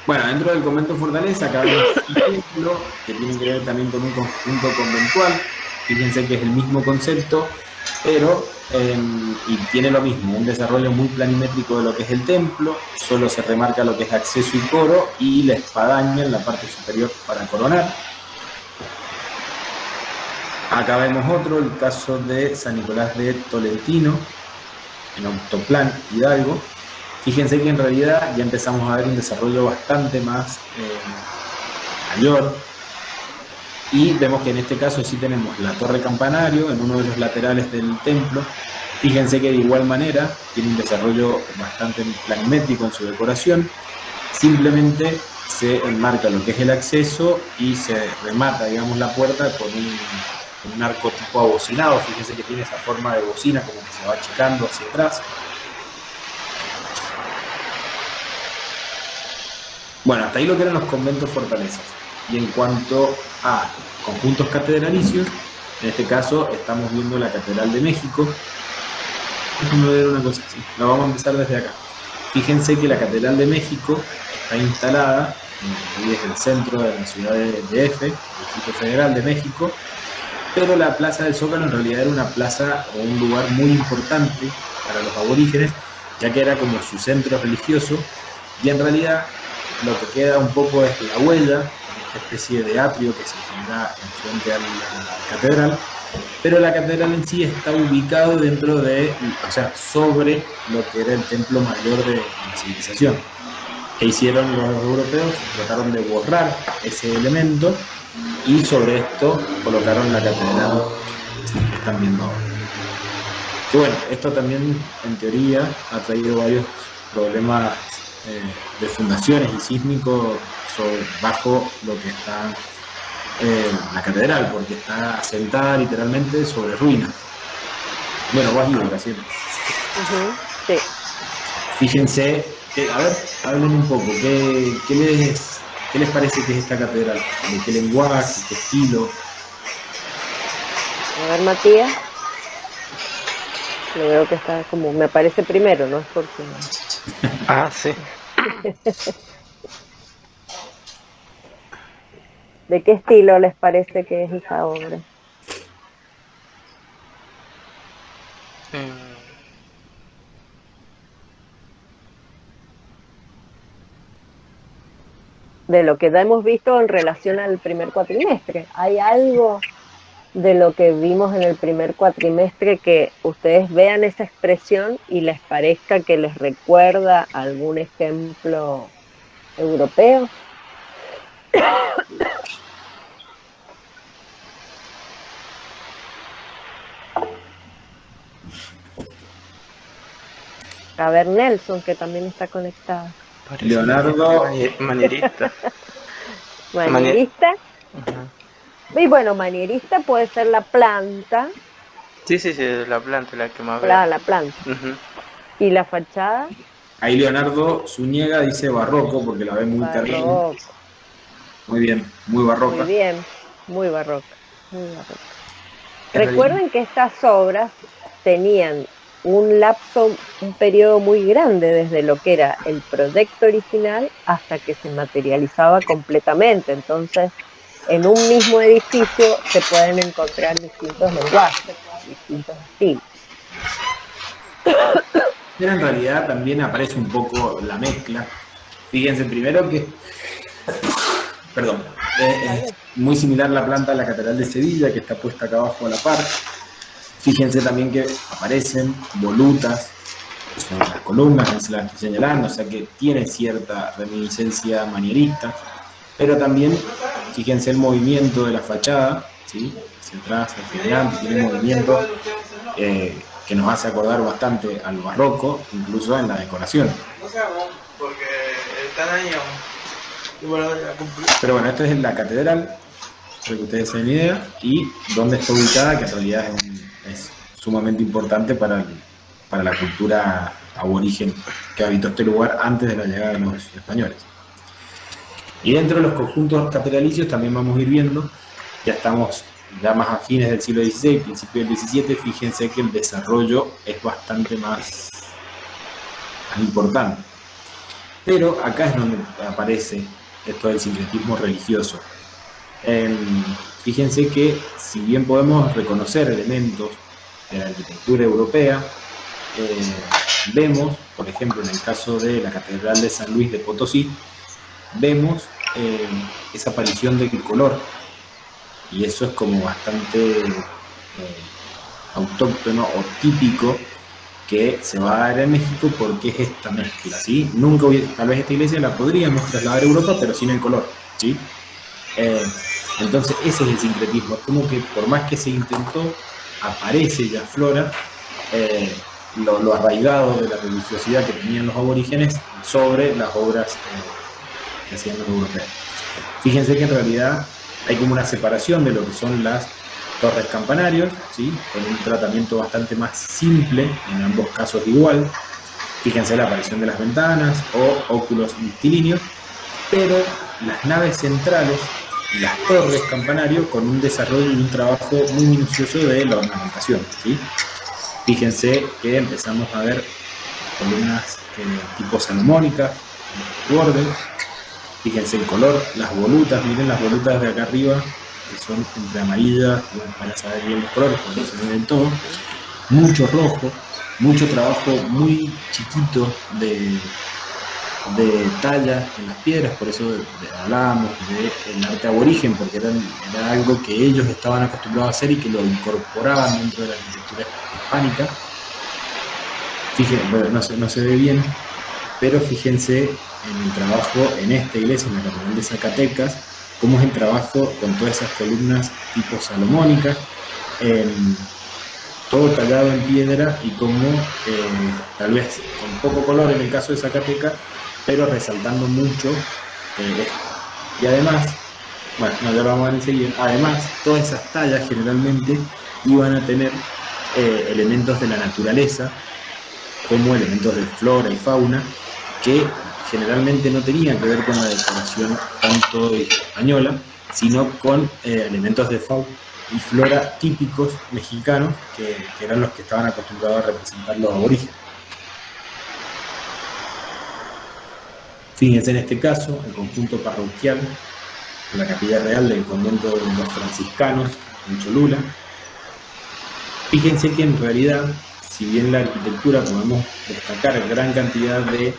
Bueno, dentro del convento Fortaleza acá vemos un templo que tiene que ver también con un conjunto conventual. Fíjense que es el mismo concepto, pero y tiene lo mismo, un desarrollo muy planimétrico de lo que es el templo, solo se remarca lo que es acceso y coro y la espadaña en la parte superior para coronar. Acá vemos otro, el caso de San Nicolás de Tolentino, en Autoplan Hidalgo. Fíjense que en realidad ya empezamos a ver un desarrollo bastante más mayor y vemos que en este caso sí tenemos la torre campanario en uno de los laterales del templo. Fíjense que de igual manera tiene un desarrollo bastante planimétrico en su decoración, simplemente se enmarca lo que es el acceso y se remata, digamos, la puerta con un arco tipo abocinado. Fíjense que tiene esa forma de bocina, como que se va achicando hacia atrás. Bueno, hasta ahí lo que eran los conventos fortalezas. Y en cuanto a conjuntos catedralicios, en este caso estamos viendo la Catedral de México. Déjenme ver una cosa así. Lo vamos a empezar desde acá. Fíjense que la Catedral de México está instalada en el centro de la ciudad de DF, el Distrito Federal de México, pero la Plaza del Zócalo en realidad era una plaza o un lugar muy importante para los aborígenes, ya que era como su centro religioso, y en realidad lo que queda un poco es la huella, esta especie de atrio que se genera frente a la catedral, pero la catedral en sí está ubicado dentro de, o sea, sobre lo que era el templo mayor de la civilización. ¿Qué hicieron los europeos? Trataron de borrar ese elemento y sobre esto colocaron la catedral que están viendo ahora. Que bueno, esto también en teoría ha traído varios problemas de fundaciones y sísmicos bajo lo que está la catedral, porque está asentada literalmente sobre ruinas. Bueno, vos has ido, Graciela. Sí. Fíjense, a ver, hablen un poco, ¿qué les parece que es esta catedral? ¿De qué lenguaje, qué estilo? A ver, Matías. Lo veo que está como, me aparece primero, no es porque... Ah, sí. ¿De qué estilo les parece que es esta obra? Mm, De lo que ya hemos visto en relación al primer cuatrimestre. ¿Hay algo de lo que vimos en el primer cuatrimestre que ustedes vean esa expresión y les parezca que les recuerda algún ejemplo europeo? A ver, Nelson, que también está conectado. parece Leonardo. manierista. Manierista. Ujú. Y bueno, manierista puede ser la planta, Sí, la planta la que más veo. la planta. Ujú. Y la fachada, Ahí Leonardo Zúñiga dice barroco porque la ve muy cargada. barroco. Muy bien, muy Muy barroca. bien, muy barroca, muy barroca. En realidad, Recuerden que estas obras tenían un lapso, un periodo muy grande desde lo que era el proyecto original hasta que se materializaba completamente. Entonces, en un mismo edificio se pueden encontrar distintos lenguajes, distintos estilos. Pero en realidad también aparece un poco la mezcla. Fíjense primero que, perdón, es muy similar la planta a la Catedral de Sevilla, que está puesta acá abajo a la par. Fíjense también que aparecen volutas sobre las columnas, no se las estoy señalando, o sea que tiene cierta reminiscencia manierista, pero también fíjense el movimiento de la fachada, ¿sí? Hacia atrás, hacia adelante, tiene movimiento que nos hace acordar bastante al barroco, incluso en la decoración. Porque están ahí aún. Pero bueno, esta es la catedral, para que ustedes se den idea, y dónde está ubicada, que en realidad es sumamente importante para la cultura aborigen que habitó este lugar antes de la llegada de los españoles. Y dentro de los conjuntos catedralicios también vamos a ir viendo, ya estamos ya más a fines del siglo XVI, principio del XVII, fíjense que el desarrollo es bastante más importante. Pero acá es donde aparece esto del sincretismo religioso. Fíjense que si bien podemos reconocer elementos de la arquitectura europea, vemos, por ejemplo, en el caso de la Catedral de San Luis de Potosí, vemos esa aparición del color, y eso es como bastante autóctono o típico que se va a dar en México porque es esta mezcla, ¿sí? Nunca tal vez esta iglesia la podríamos trasladar a Europa, pero sin el color, ¿sí? Entonces ese es el sincretismo, es como que por más que se intentó, aparece y aflora lo arraigado de la religiosidad que tenían los aborígenes sobre las obras que hacían los europeos. Fíjense que en realidad hay como una separación de lo que son las torres campanarios, ¿sí? Con un tratamiento bastante más simple, en ambos casos igual. Fíjense la aparición de las ventanas o óculos mixtilíneos, pero las naves centrales y las torres campanario con un desarrollo y un trabajo muy minucioso de la ornamentación, ¿sí? Fíjense que empezamos a ver columnas tipo salomónicas, bordes. Fíjense el color, las volutas, miren las volutas de acá arriba, que son entre amarillas, van a saber bien los colores, porque se ven todo. Mucho rojo, mucho trabajo muy chiquito de talla en las piedras, por eso hablábamos del arte aborigen, porque era algo que ellos estaban acostumbrados a hacer y que lo incorporaban dentro de la arquitectura hispánica. Fíjense, bueno, no se ve bien, pero fíjense en el trabajo en esta iglesia, en la Catedral de Zacatecas, cómo es el trabajo con todas esas columnas tipo salomónicas, todo tallado en piedra y como tal vez con poco color en el caso de Zacatecas, pero resaltando mucho esto. Y además, bueno, no, ya lo vamos a ver enseguida, además todas esas tallas generalmente iban a tener elementos de la naturaleza, como elementos de flora y fauna, que generalmente no tenían que ver con la decoración tanto española, sino con elementos de fauna y flora típicos mexicanos, que eran los que estaban acostumbrados a representar los aborígenes. Fíjense en este caso, el conjunto parroquial, la capilla real del convento de los franciscanos en Cholula. Fíjense que en realidad, si bien la arquitectura podemos destacar gran cantidad de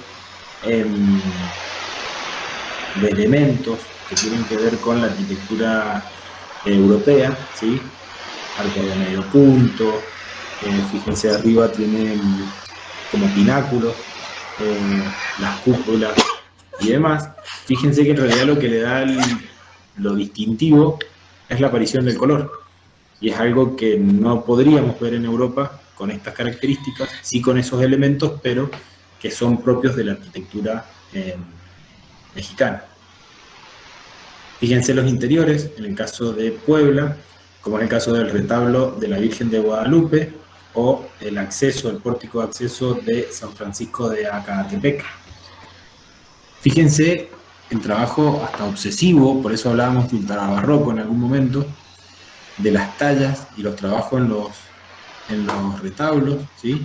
elementos que tienen que ver con la arquitectura europea, ¿sí? Arcos de medio punto, fíjense arriba tienen como pináculos, las cúpulas y demás. Fíjense que en realidad lo que le da lo distintivo es la aparición del color, y es algo que no podríamos ver en Europa con estas características, sí con esos elementos, pero que son propios de la arquitectura mexicana. Fíjense los interiores, en el caso de Puebla, como en el caso del retablo de la Virgen de Guadalupe, o el acceso, el pórtico de acceso de San Francisco de Acatepec. Fíjense el trabajo hasta obsesivo, por eso hablábamos de ultrabarroco en algún momento, de las tallas y los trabajos en los retablos, ¿sí?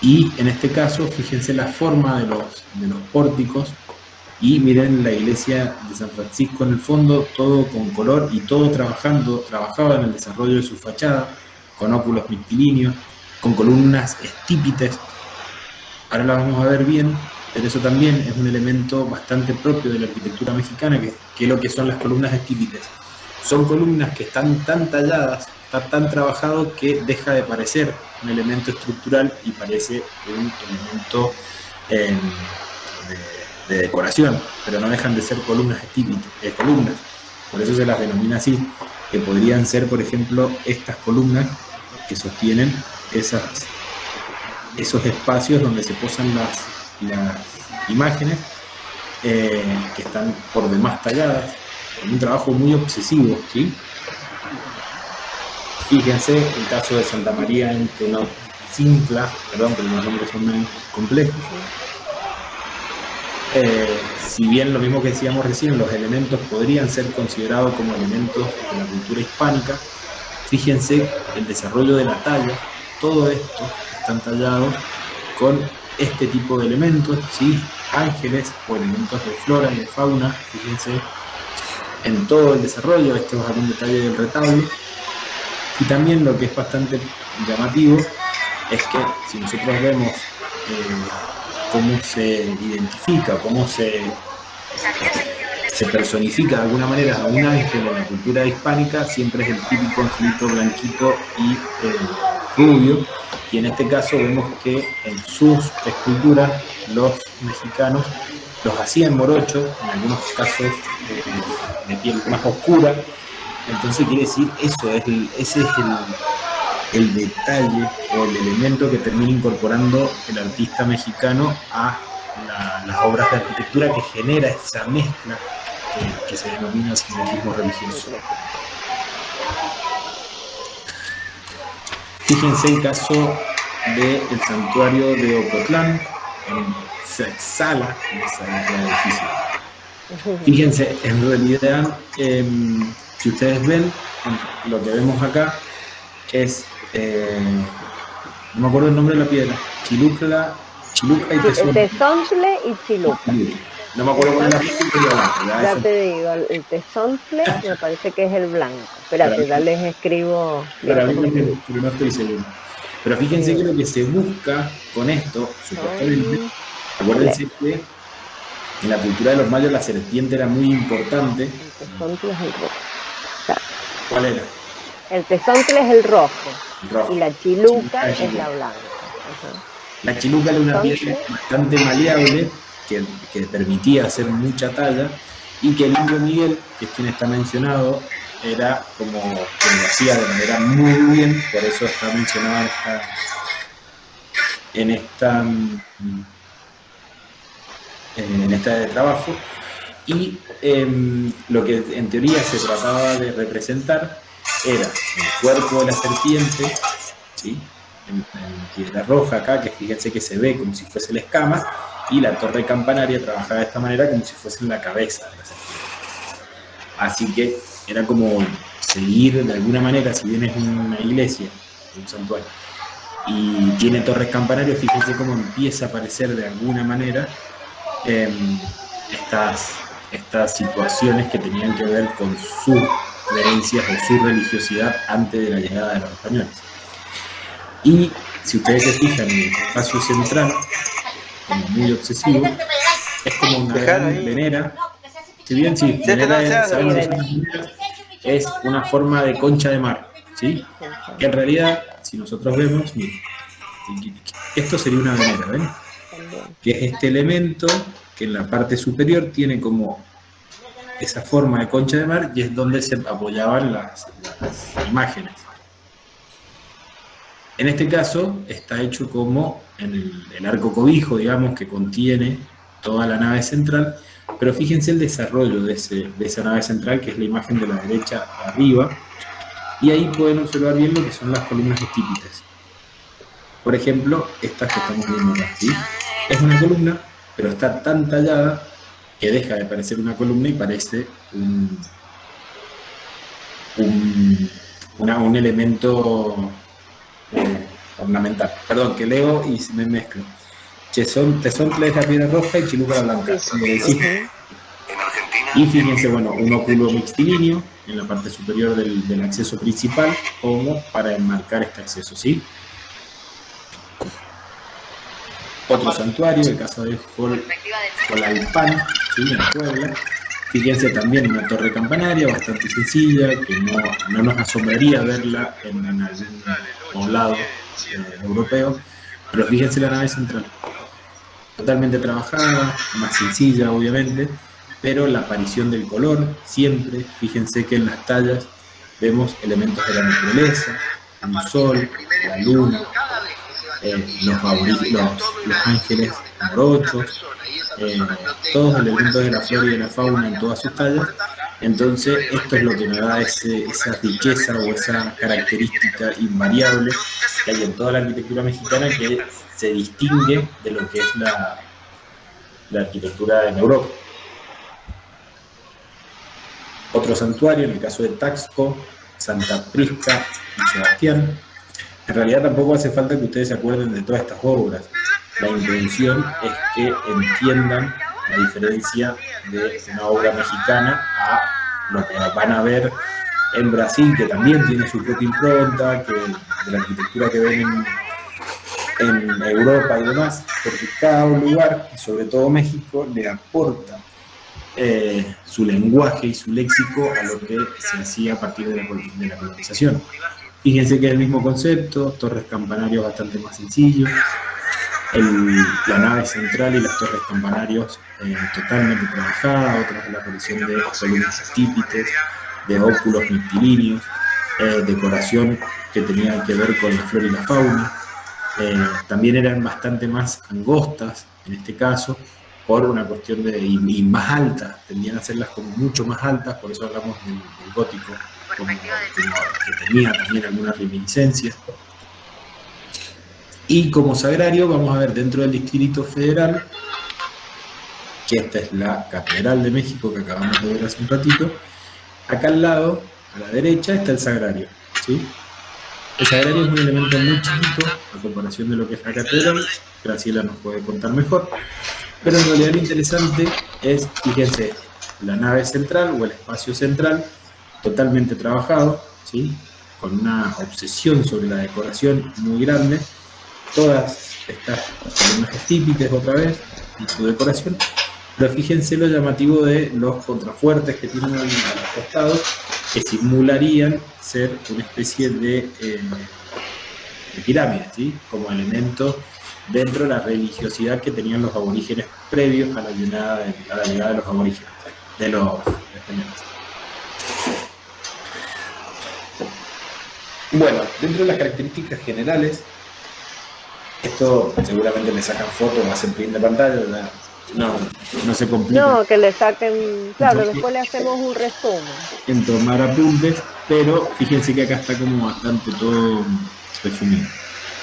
Y en este caso, fíjense la forma de los pórticos, y miren la iglesia de San Francisco en el fondo, todo con color y todo trabajaba en el desarrollo de su fachada, con óculos mictilíneos, con columnas estípites. Ahora la vamos a ver bien, pero eso también es un elemento bastante propio de la arquitectura mexicana, que es lo que son las columnas estípites. Son columnas que están tan talladas, está tan trabajado, que deja de parecer un elemento estructural y parece un elemento de decoración, pero no dejan de ser columnas estípites, columnas. Por eso se las denomina así, que podrían ser, por ejemplo, estas columnas que sostienen esos espacios donde se posan las imágenes, que están por demás talladas, con un trabajo muy obsesivo, ¿sí? Fíjense el caso de Santa María en Tenochtitlan, perdón, pero los nombres son muy complejos. Si bien lo mismo que decíamos recién, los elementos podrían ser considerados como elementos de la cultura hispánica, fíjense el desarrollo de la talla, todo esto están tallados con este tipo de elementos, ¿sí? Ángeles o elementos de flora y de fauna, fíjense en todo el desarrollo. Este es algún detalle del retablo. Y también lo que es bastante llamativo es que si nosotros vemos cómo se identifica, cómo se personifica de alguna manera a un ángel en la cultura hispánica, siempre es el típico angelito blanquito y rubio, y en este caso vemos que en sus esculturas los mexicanos los hacían morochos, en algunos casos de piel más oscura. Entonces quiere decir, ese es el detalle o el elemento que termina incorporando el artista mexicano a las obras de arquitectura, que genera esa mezcla que se denomina sincretismo religioso. Fíjense el caso del santuario de Ocotlán, en Tlaxcala, en esa edificio. Fíjense, en realidad, si ustedes ven, lo que vemos acá es, no me acuerdo el nombre de la piedra, Chiluca y Tezontle. Tezontle y Chiluca. No me acuerdo cuál es la piedra. Ya te digo, el Tezontle me parece que es el blanco. Espérate, ya les escribo. Pero no estoy seguro. Pero fíjense que lo que se busca con esto, supuestamente, acuérdense que en la cultura de los mayas la serpiente era muy importante. El Tezontle es el rojo. ¿Cuál era? El Tezontle es el rojo. Y la Chiluca es Chiluca. la blanca. Ajá. La Chiluca era una piedra bastante maleable, que permitía hacer mucha talla, y que el indio Miguel, que es quien está mencionado, era como quien lo hacía de manera muy bien, por eso está mencionado en esta de trabajo. Y lo que en teoría se trataba de representar era el cuerpo de la serpiente, ¿sí? En piedra roja acá, que fíjense que se ve como si fuese la escama, y la torre campanaria trabajada de esta manera como si fuese la cabeza de la serpiente. Así que era como seguir de alguna manera, si bien es una iglesia, un santuario, y tiene torres campanarias, fíjense cómo empieza a aparecer de alguna manera estas situaciones que tenían que ver con sus creencias o su religiosidad antes de la llegada de los españoles. Y si ustedes se fijan en el espacio central, como muy obsesivo, es como una gran venera. Si bien sí, venera es una forma de concha de mar, ¿sí? Que en realidad, si nosotros vemos, miren, esto sería una venera, ¿ven? Que es este elemento que en la parte superior tiene como esa forma de concha de mar, y es donde se apoyaban las imágenes. En este caso está hecho como en el arco cobijo, digamos, que contiene toda la nave central, pero fíjense el desarrollo de esa nave central, que es la imagen de la derecha arriba, y ahí pueden observar bien lo que son las columnas estípites. Por ejemplo, estas que estamos viendo acá, ¿sí? Es una columna, pero está tan tallada que deja de parecer una columna y parece un elemento ornamental. Perdón, que leo y se me mezclo. Tezontle es la piedra roja y Chiluca la blanca. Y fíjense, bueno, un óculo mixtilíneo en la parte superior del acceso principal, como para enmarcar este acceso, ¿sí? Otro santuario, el caso de Jolalpan, ¿sí? En Puebla. Fíjense también una torre campanaria bastante sencilla, que no nos asombraría verla en algún poblado europeo, pero fíjense la nave central. Totalmente trabajada, más sencilla obviamente, pero la aparición del color siempre, fíjense que en las tallas vemos elementos de la naturaleza, un sol, la luna, los ángeles morochos, todos elementos de la flora y de la fauna en todas sus tallas. Entonces esto es lo que nos da esa riqueza o esa característica invariable que hay en toda la arquitectura mexicana, que se distingue de lo que es la arquitectura en Europa. Otro santuario, en el caso de Taxco, Santa Prisca y Sebastián. En realidad tampoco hace falta que ustedes se acuerden de todas estas obras. La intención es que entiendan la diferencia de una obra mexicana a lo que van a ver en Brasil, que también tiene su propia impronta, de la arquitectura que ven en Europa y demás, porque cada lugar, y sobre todo México, le aporta su lenguaje y su léxico a lo que se hacía a partir de la colonización. Fíjense que es el mismo concepto, torres campanarios bastante más sencillos, la nave central y las torres campanarios totalmente trabajadas, otras de la aparición de columnas estípites, de óculos mixtilíneos, decoración que tenía que ver con la flora y la fauna. También eran bastante más angostas, en este caso, por una cuestión y más altas, tendían a hacerlas como mucho más altas, por eso hablamos del gótico, como que tenía también algunas reminiscencias. Y como sagrario vamos a ver dentro del Distrito Federal, que esta es la Catedral de México que acabamos de ver hace un ratito. Acá al lado, a la derecha, está el sagrario, ¿sí? El sagrario es un elemento muy chiquito a comparación de lo que es la catedral. Graciela nos puede contar mejor. Pero en realidad lo interesante es, fíjense, la nave central o el espacio central totalmente trabajado, ¿sí? Con una obsesión sobre la decoración muy grande. Todas estas columnas estípicas otra vez y su decoración. Pero fíjense lo llamativo de los contrafuertes que tienen a los costados, que simularían ser una especie de pirámide, ¿sí? Como elemento dentro de la religiosidad que tenían los aborígenes previos a la llegada de los aborígenes, de los españoles. Bueno, dentro de las características generales, esto seguramente le sacan fotos, hacen print de pantalla, ya no se complica. No, que le saquen, claro, entonces, después le hacemos un resumen. En tomar apuntes, pero fíjense que acá está como bastante todo resumido.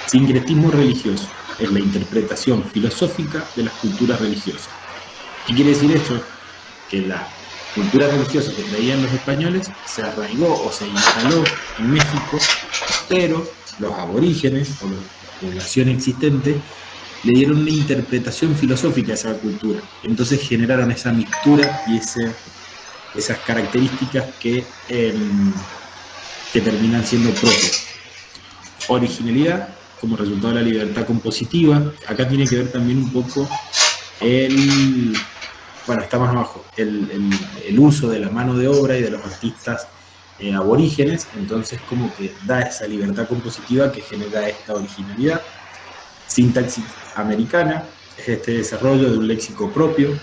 Sincretismo religioso es la interpretación filosófica de las culturas religiosas. ¿Qué quiere decir esto? Que la cultura religiosa que traían los españoles se arraigó o se instaló en México, pero los aborígenes o la población existente le dieron una interpretación filosófica a esa cultura. Entonces generaron esa mixtura y esas características que terminan siendo propias. Originalidad como resultado de la libertad compositiva. Acá tiene que ver también un poco está más abajo, el uso de la mano de obra y de los artistas aborígenes. Entonces como que da esa libertad compositiva que genera esta originalidad. Sintaxis americana es este desarrollo de un léxico propio.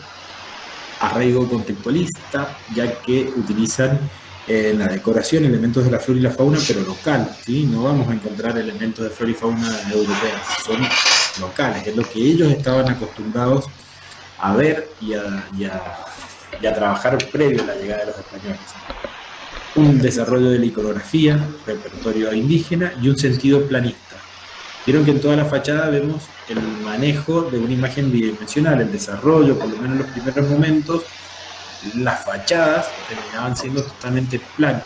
Arraigo contextualista, ya que utilizan en la decoración elementos de la flora y la fauna, pero local, ¿sí? No vamos a encontrar elementos de flora y fauna europeas, son locales, es lo que ellos estaban acostumbrados a ver y a trabajar previo a la llegada de los españoles. Un desarrollo de la iconografía, repertorio indígena y un sentido planista. Vieron que en toda la fachada vemos el manejo de una imagen bidimensional, el desarrollo, por lo menos en los primeros momentos, las fachadas terminaban siendo totalmente planas.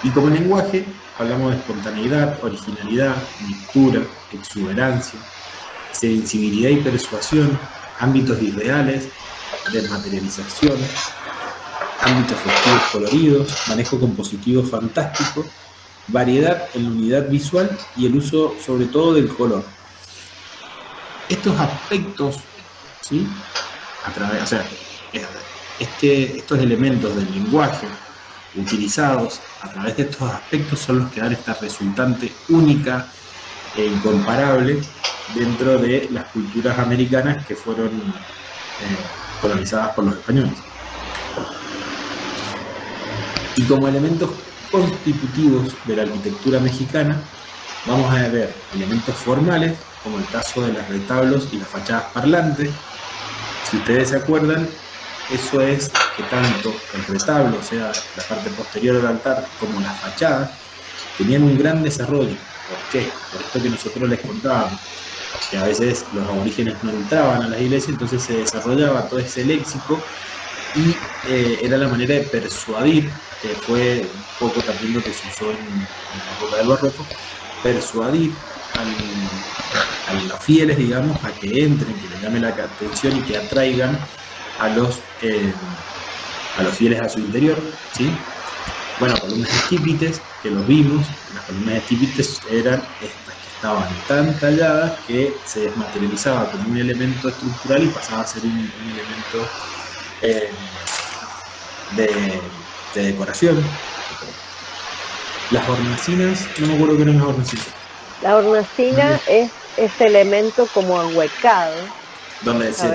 Y como lenguaje, hablamos de espontaneidad, originalidad, mixtura, exuberancia, sensibilidad y persuasión, ámbitos irreales, desmaterialización, ámbitos festivos coloridos, manejo compositivo fantástico, variedad en la unidad visual y el uso sobre todo del color. Estos aspectos, ¿sí? Estos elementos del lenguaje utilizados a través de estos aspectos son los que dan esta resultante única e incomparable dentro de las culturas americanas que fueron colonizadas por los españoles. Y como elementos constitutivos de la arquitectura mexicana, vamos a ver elementos formales, como el caso de los retablos y las fachadas parlantes. Si ustedes se acuerdan, eso es que tanto el retablo, o sea, la parte posterior del altar, como las fachadas, tenían un gran desarrollo. ¿Por qué? Por esto que nosotros les contábamos, que a veces los aborígenes no entraban a las iglesias, entonces se desarrollaba todo ese léxico y era la manera de persuadir, que fue un poco también lo que se usó en la época del barroco, persuadir a los fieles, digamos, a que entren, que les llamen la atención y que atraigan a los fieles a su interior, ¿sí? Bueno, columnas estípites, que los vimos, las columnas estípites eran estas que estaban tan talladas que se desmaterializaba como un elemento estructural y pasaba a ser un elemento de decoración. Las hornacinas, no me acuerdo qué eran las hornacinas. La hornacina es ese elemento como ahuecado, donde se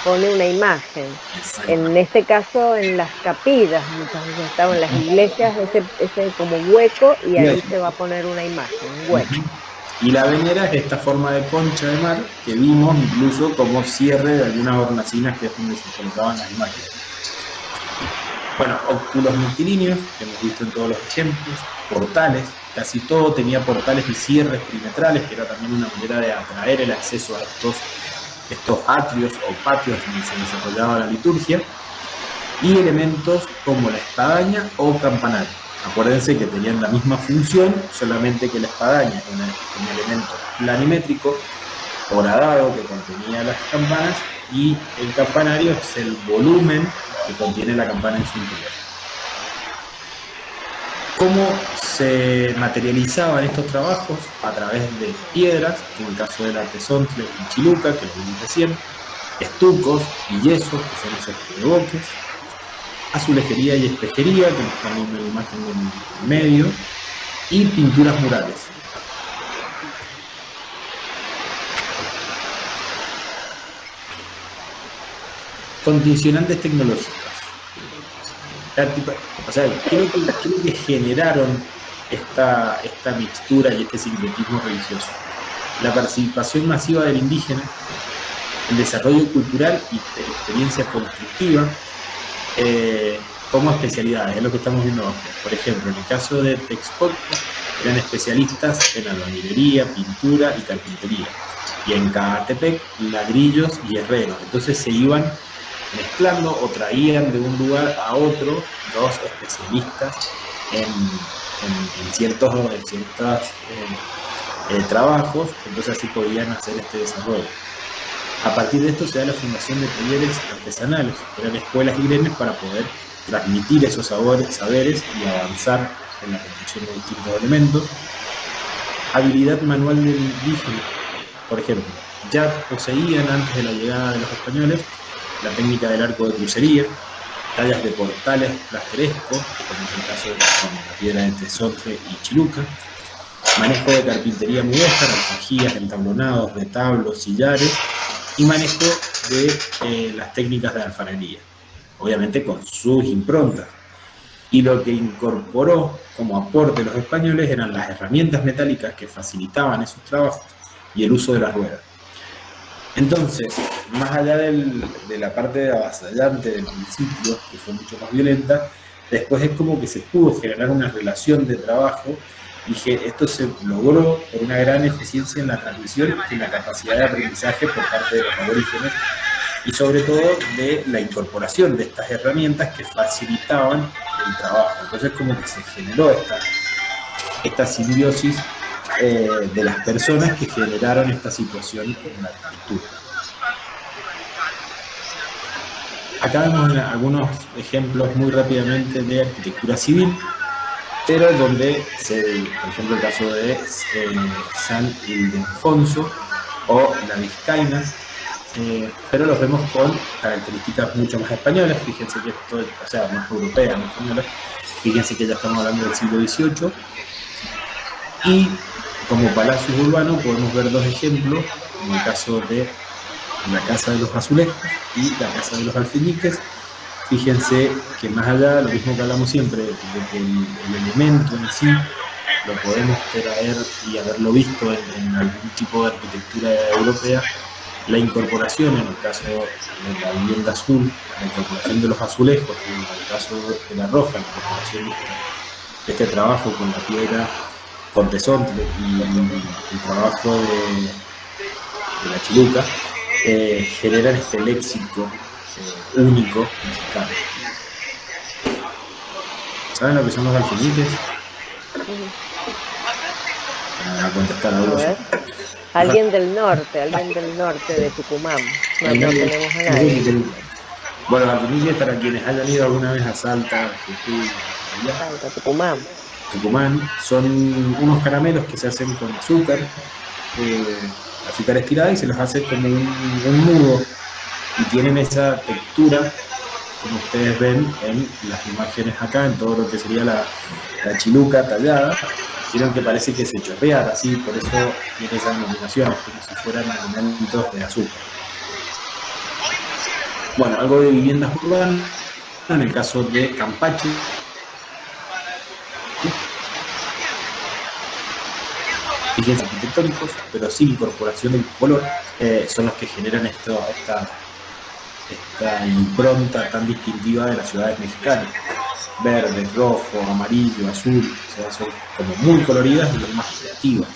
pone una imagen. En este caso, en las capillas, muchas veces estaban en las iglesias, ese como hueco, y ahí se va a poner una imagen, un hueco. Y la venera es esta forma de concha de mar que vimos incluso como cierre de algunas hornacinas, que es donde se colocaban las imágenes. Bueno, óculos multilíneos, que hemos visto en todos los ejemplos, portales, casi todo tenía portales y cierres perimetrales, que era también una manera de atraer el acceso a estos atrios o patios donde se desarrollaba la liturgia, y elementos como la espadaña o campanario. Acuérdense que tenían la misma función, solamente que la espadaña es un elemento planimétrico, horadado, que contenía las campanas, y el campanario es el volumen que contiene la campana en su interior. ¿Cómo se materializaban estos trabajos? A través de piedras, como el caso del artesontle y chiluca, que lo vimos recién, estucos y yesos, que son esos reboques, azulejería y espejería, que nos están viendo en la imagen del medio, y pinturas murales. Condicionantes tecnológicas. O sea, ¿qué es lo que generaron esta mixtura y este sincretismo religioso? La participación masiva del indígena, el desarrollo cultural y experiencia constructiva como especialidades, es lo que estamos viendo abajo. Por ejemplo, en el caso de Texcoco, eran especialistas en albañilería, pintura y carpintería. Y en Catepec, ladrillos y herreros. Entonces se iban mezclando o traían de un lugar a otro dos especialistas en ciertos trabajos, entonces así podían hacer este desarrollo. A partir de esto se da la fundación de talleres artesanales, que eran escuelas y gremios para poder transmitir esos saberes y avanzar en la construcción de distintos elementos. Habilidad manual del indígena, por ejemplo, ya poseían antes de la llegada de los españoles la técnica del arco de crucería, tallas de portales platerescos, como es el caso con la piedra de tesontle y chiluca, manejo de carpintería mudéjar, alfajías, entablonados, retablos, sillares, y manejo de las técnicas de alfarería, obviamente con sus improntas. Y lo que incorporó como aporte los españoles eran las herramientas metálicas que facilitaban esos trabajos y el uso de las ruedas. Entonces, más allá de la parte avasallante del principio, que fue mucho más violenta, después es como que se pudo generar una relación de trabajo y que esto se logró por una gran eficiencia en la transmisión y la capacidad de aprendizaje por parte de los aborígenes, y sobre todo de la incorporación de estas herramientas que facilitaban el y trabajo. Entonces como que se generó esta simbiosis de las personas que generaron esta situación en la arquitectura. Acá vemos algunos ejemplos muy rápidamente de arquitectura civil, pero donde, por ejemplo, el caso de San Ildefonso o la Vizcaína, pero los vemos con características mucho más españolas. Fíjense que esto, o sea, más europeas, más españolas. Fíjense que ya estamos hablando del siglo XVIII. Y como palacios urbanos podemos ver dos ejemplos, como el caso de la Casa de los Azulejos y la Casa de los Alfeñiques. Fíjense que más allá de lo mismo que hablamos siempre, de que el elemento en sí lo podemos traer y haberlo visto en algún tipo de arquitectura europea, la incorporación en el caso de la vivienda azul, la incorporación de los azulejos, en el caso de la roja, la incorporación de este trabajo con la piedra con tesontle y el trabajo de la chiluca, generan este léxico único mexicano. ¿Saben lo que son los alfeñiques? A contestar a vos. Alguien del norte de Tucumán. No tenemos a nadie. Bueno, los alfeñiques, para quienes hayan ido alguna vez a Salta, Jujuy, Tucumán, son unos caramelos que se hacen con azúcar estirada, y se los hace como un nudo, y tienen esa textura, como ustedes ven en las imágenes acá, en todo lo que sería la chiluca tallada. Vieron que parece que se chorrea así, por eso tiene esas denominaciones, como si fueran elementos de azúcar. Bueno, algo de viviendas urbanas, en el caso de Campeche. Fíjense, arquitectónicos, pero sin incorporación del color, son los que generan esta impronta tan distintiva de las ciudades mexicanas. Verde, rojo, amarillo, azul, o sea, son como muy coloridas y más creativas.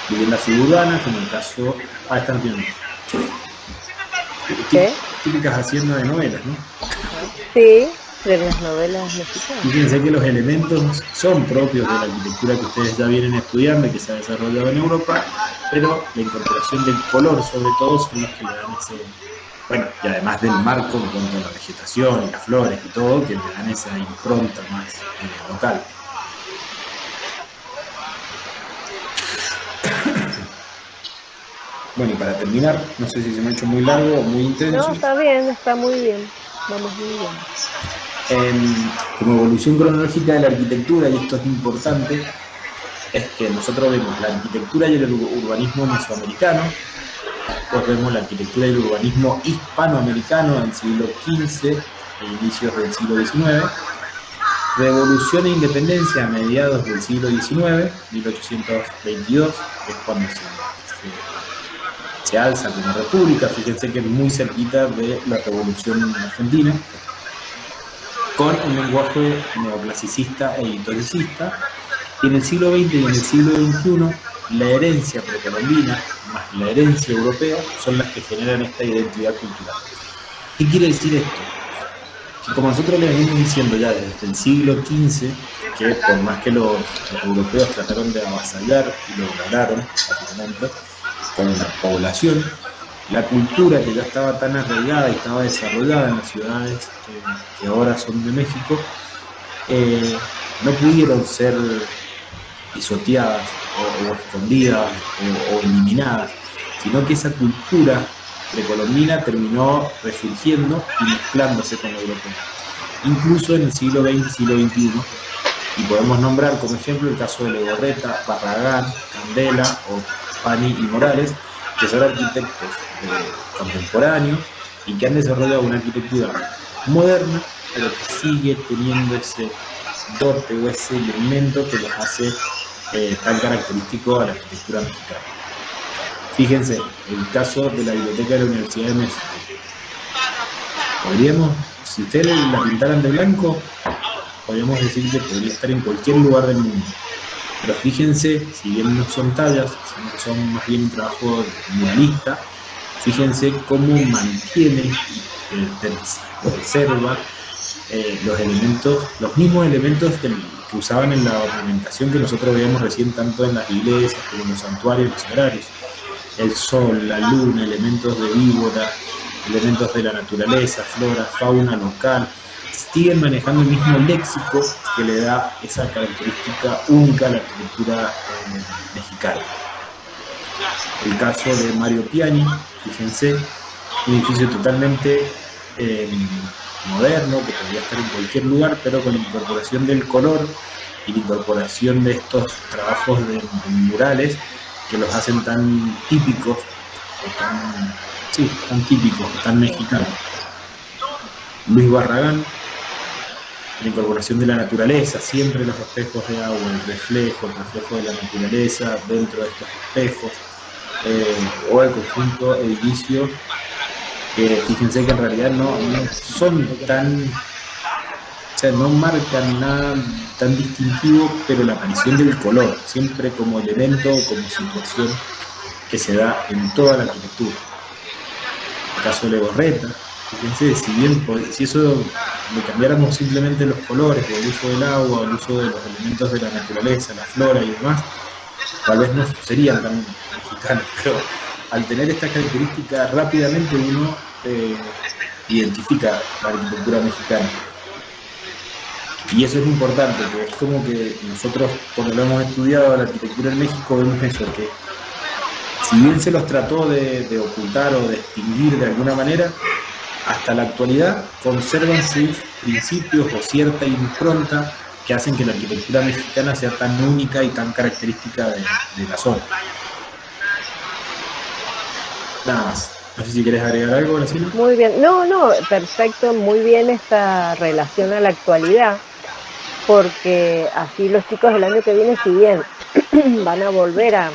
Viviendas suburbanas, como el caso... esta no tiene. ¿Qué? Típicas haciendas de novelas, ¿no? Sí, de las novelas mexicanas. Fíjense que los elementos son propios de la arquitectura que ustedes ya vienen estudiando y que se ha desarrollado en Europa, pero la incorporación del color, sobre todo, son los que le dan ese... Bueno, y además del marco en cuanto a la vegetación y las flores y todo, que le dan esa impronta más local. Bueno, y para terminar, no sé si se me ha hecho muy largo o muy intenso. No, está bien, está muy bien. Vamos muy bien. Como evolución cronológica de la arquitectura, y esto es importante, es que nosotros vemos la arquitectura y el urbanismo mesoamericano. Después vemos la arquitectura y el urbanismo hispanoamericano del siglo XV e inicios del siglo XIX, revolución e independencia a mediados del siglo XIX, 1822, que es cuando se alza como república. Fíjense que es muy cerquita de la revolución argentina, con un lenguaje neoclasicista e historicista, y en el siglo XX y en el siglo XXI la herencia precolombina más la herencia europea son las que generan esta identidad cultural. ¿Qué quiere decir esto? Que como nosotros le venimos diciendo ya desde el siglo XV, que por más que los europeos trataron de avasallar y lo lograron, básicamente, con la población, la cultura que ya estaba tan arraigada y estaba desarrollada en las ciudades que ahora son de México, no pudieron ser pisoteadas o escondidas o eliminadas, sino que esa cultura precolombina terminó resurgiendo y mezclándose con la europea, incluso en el siglo XX y siglo XXI, y podemos nombrar como ejemplo el caso de Legorreta, Barragán, Candela o Pani y Morales, que son arquitectos contemporáneos y que han desarrollado una arquitectura moderna, pero que sigue teniendo ese dote o ese elemento que los hace tan característico a la arquitectura mexicana. Fíjense, el caso de la biblioteca de la Universidad de México. Podríamos, si ustedes la pintaran de blanco, podríamos decir que podría estar en cualquier lugar del mundo. Pero fíjense, si bien no son tallas, sino son más bien un trabajo muralista, fíjense cómo mantiene, preserva los mismos elementos que usaban en la ornamentación que nosotros veíamos recién tanto en las iglesias como en los santuarios y los sagrarios. El sol, la luna, elementos de víbora, elementos de la naturaleza, flora, fauna local, siguen manejando el mismo léxico que le da esa característica única a la arquitectura mexicana. El caso de Mario Piani, fíjense, un edificio totalmente moderno, que podría estar en cualquier lugar, pero con la incorporación del color y la incorporación de estos trabajos de murales que los hacen tan típicos, tan típicos, tan mexicanos. Luis Barragán, la incorporación de la naturaleza, siempre los espejos de agua, el reflejo de la naturaleza dentro de estos espejos, o el conjunto edilicio, que fíjense que en realidad no son tan, o sea, no marcan nada tan distintivo, pero la aparición del color, siempre como elemento, como situación que se da en toda la arquitectura. El caso de Legorreta, fíjense, si eso le cambiáramos simplemente los colores, o el uso del agua, o el uso de los elementos de la naturaleza, la flora y demás, tal vez no serían tan mexicanos, pero al tener estas características rápidamente uno identifica la arquitectura mexicana. Y eso es importante, porque es como que nosotros, cuando lo hemos estudiado la arquitectura en México, vemos eso, que si bien se los trató de ocultar o de extinguir de alguna manera, hasta la actualidad conservan sus principios o cierta impronta que hacen que la arquitectura mexicana sea tan única y tan característica de la zona. Nada más. No sé si querés agregar algo, Graciela. Muy bien. No, perfecto, muy bien esta relación a la actualidad, porque así los chicos del año que viene, si bien van a volver a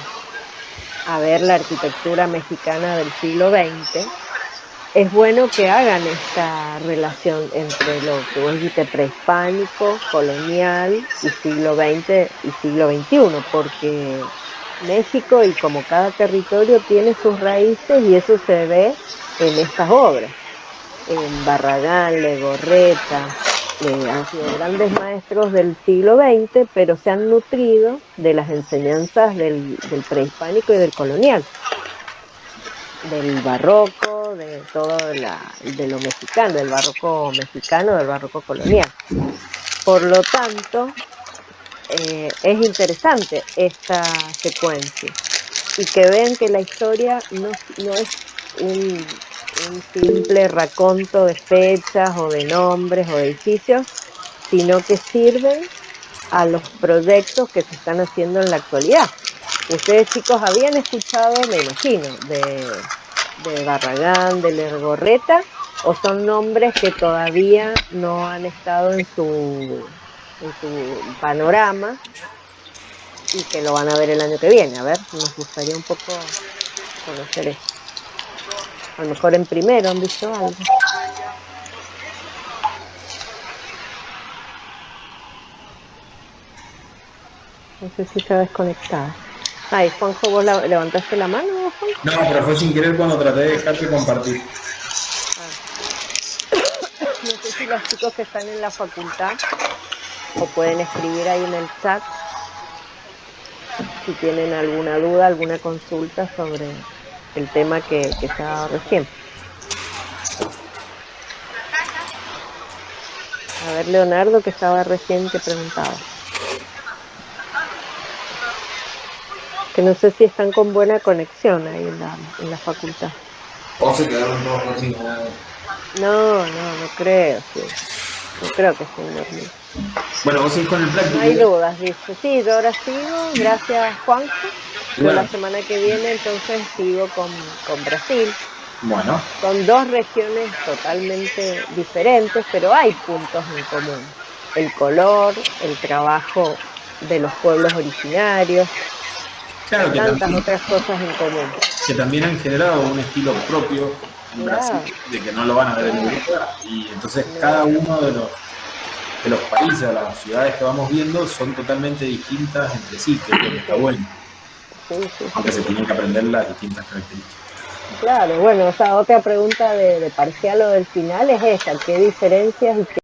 ver la arquitectura mexicana del siglo XX, es bueno que hagan esta relación entre lo que vos dijiste, prehispánico, colonial y siglo XX y siglo XXI, porque México, y como cada territorio tiene sus raíces, y eso se ve en estas obras. En Barragán, Legorreta, han sido grandes maestros del siglo XX, pero se han nutrido de las enseñanzas del prehispánico y del colonial, del barroco, de todo de lo mexicano, del barroco mexicano, del barroco colonial. Por lo tanto, es interesante esta secuencia, y que vean que la historia no es un simple raconto de fechas o de nombres o de edificios, sino que sirven a los proyectos que se están haciendo en la actualidad. Ustedes, chicos, habían escuchado, me imagino, de Barragán, de Legorreta, o son nombres que todavía no han estado en su panorama y que lo van a ver el año que viene. A ver, nos gustaría un poco conocer esto. A lo mejor en primero han visto algo. No sé si está desconectada. Ay, Juanjo, ¿vos levantaste la mano, Juanjo? No, pero fue sin querer cuando traté de dejarte compartir. No sé si los chicos que están en la facultad o pueden escribir ahí en el chat si tienen alguna duda, alguna consulta sobre el tema que estaba recién. A ver, Leonardo, que estaba recién, que preguntaba. Que no sé si están con buena conexión ahí en la facultad. ¿O se quedaron todos dormidos? No creo, sí. No creo que estén dormidos. Bueno, vos seguís con el práctico. No hay dudas, dice. Sí, yo ahora sigo. Gracias, Juanjo. Yo la semana que viene entonces sigo con Brasil. Bueno. Son dos regiones totalmente diferentes, pero hay puntos en común. El color, el trabajo de los pueblos originarios, claro, que tantas también, otras cosas en común. Que también han generado un estilo propio en Brasil, de que no lo van a ver en Europa, y entonces cada uno de los países, de las ciudades que vamos viendo, son totalmente distintas entre sí, que es lo que está bueno. Sí. Aunque se tienen que aprender las distintas características. Claro, bueno, o sea, otra pregunta de parcial o del final es esa, ¿qué diferencias y qué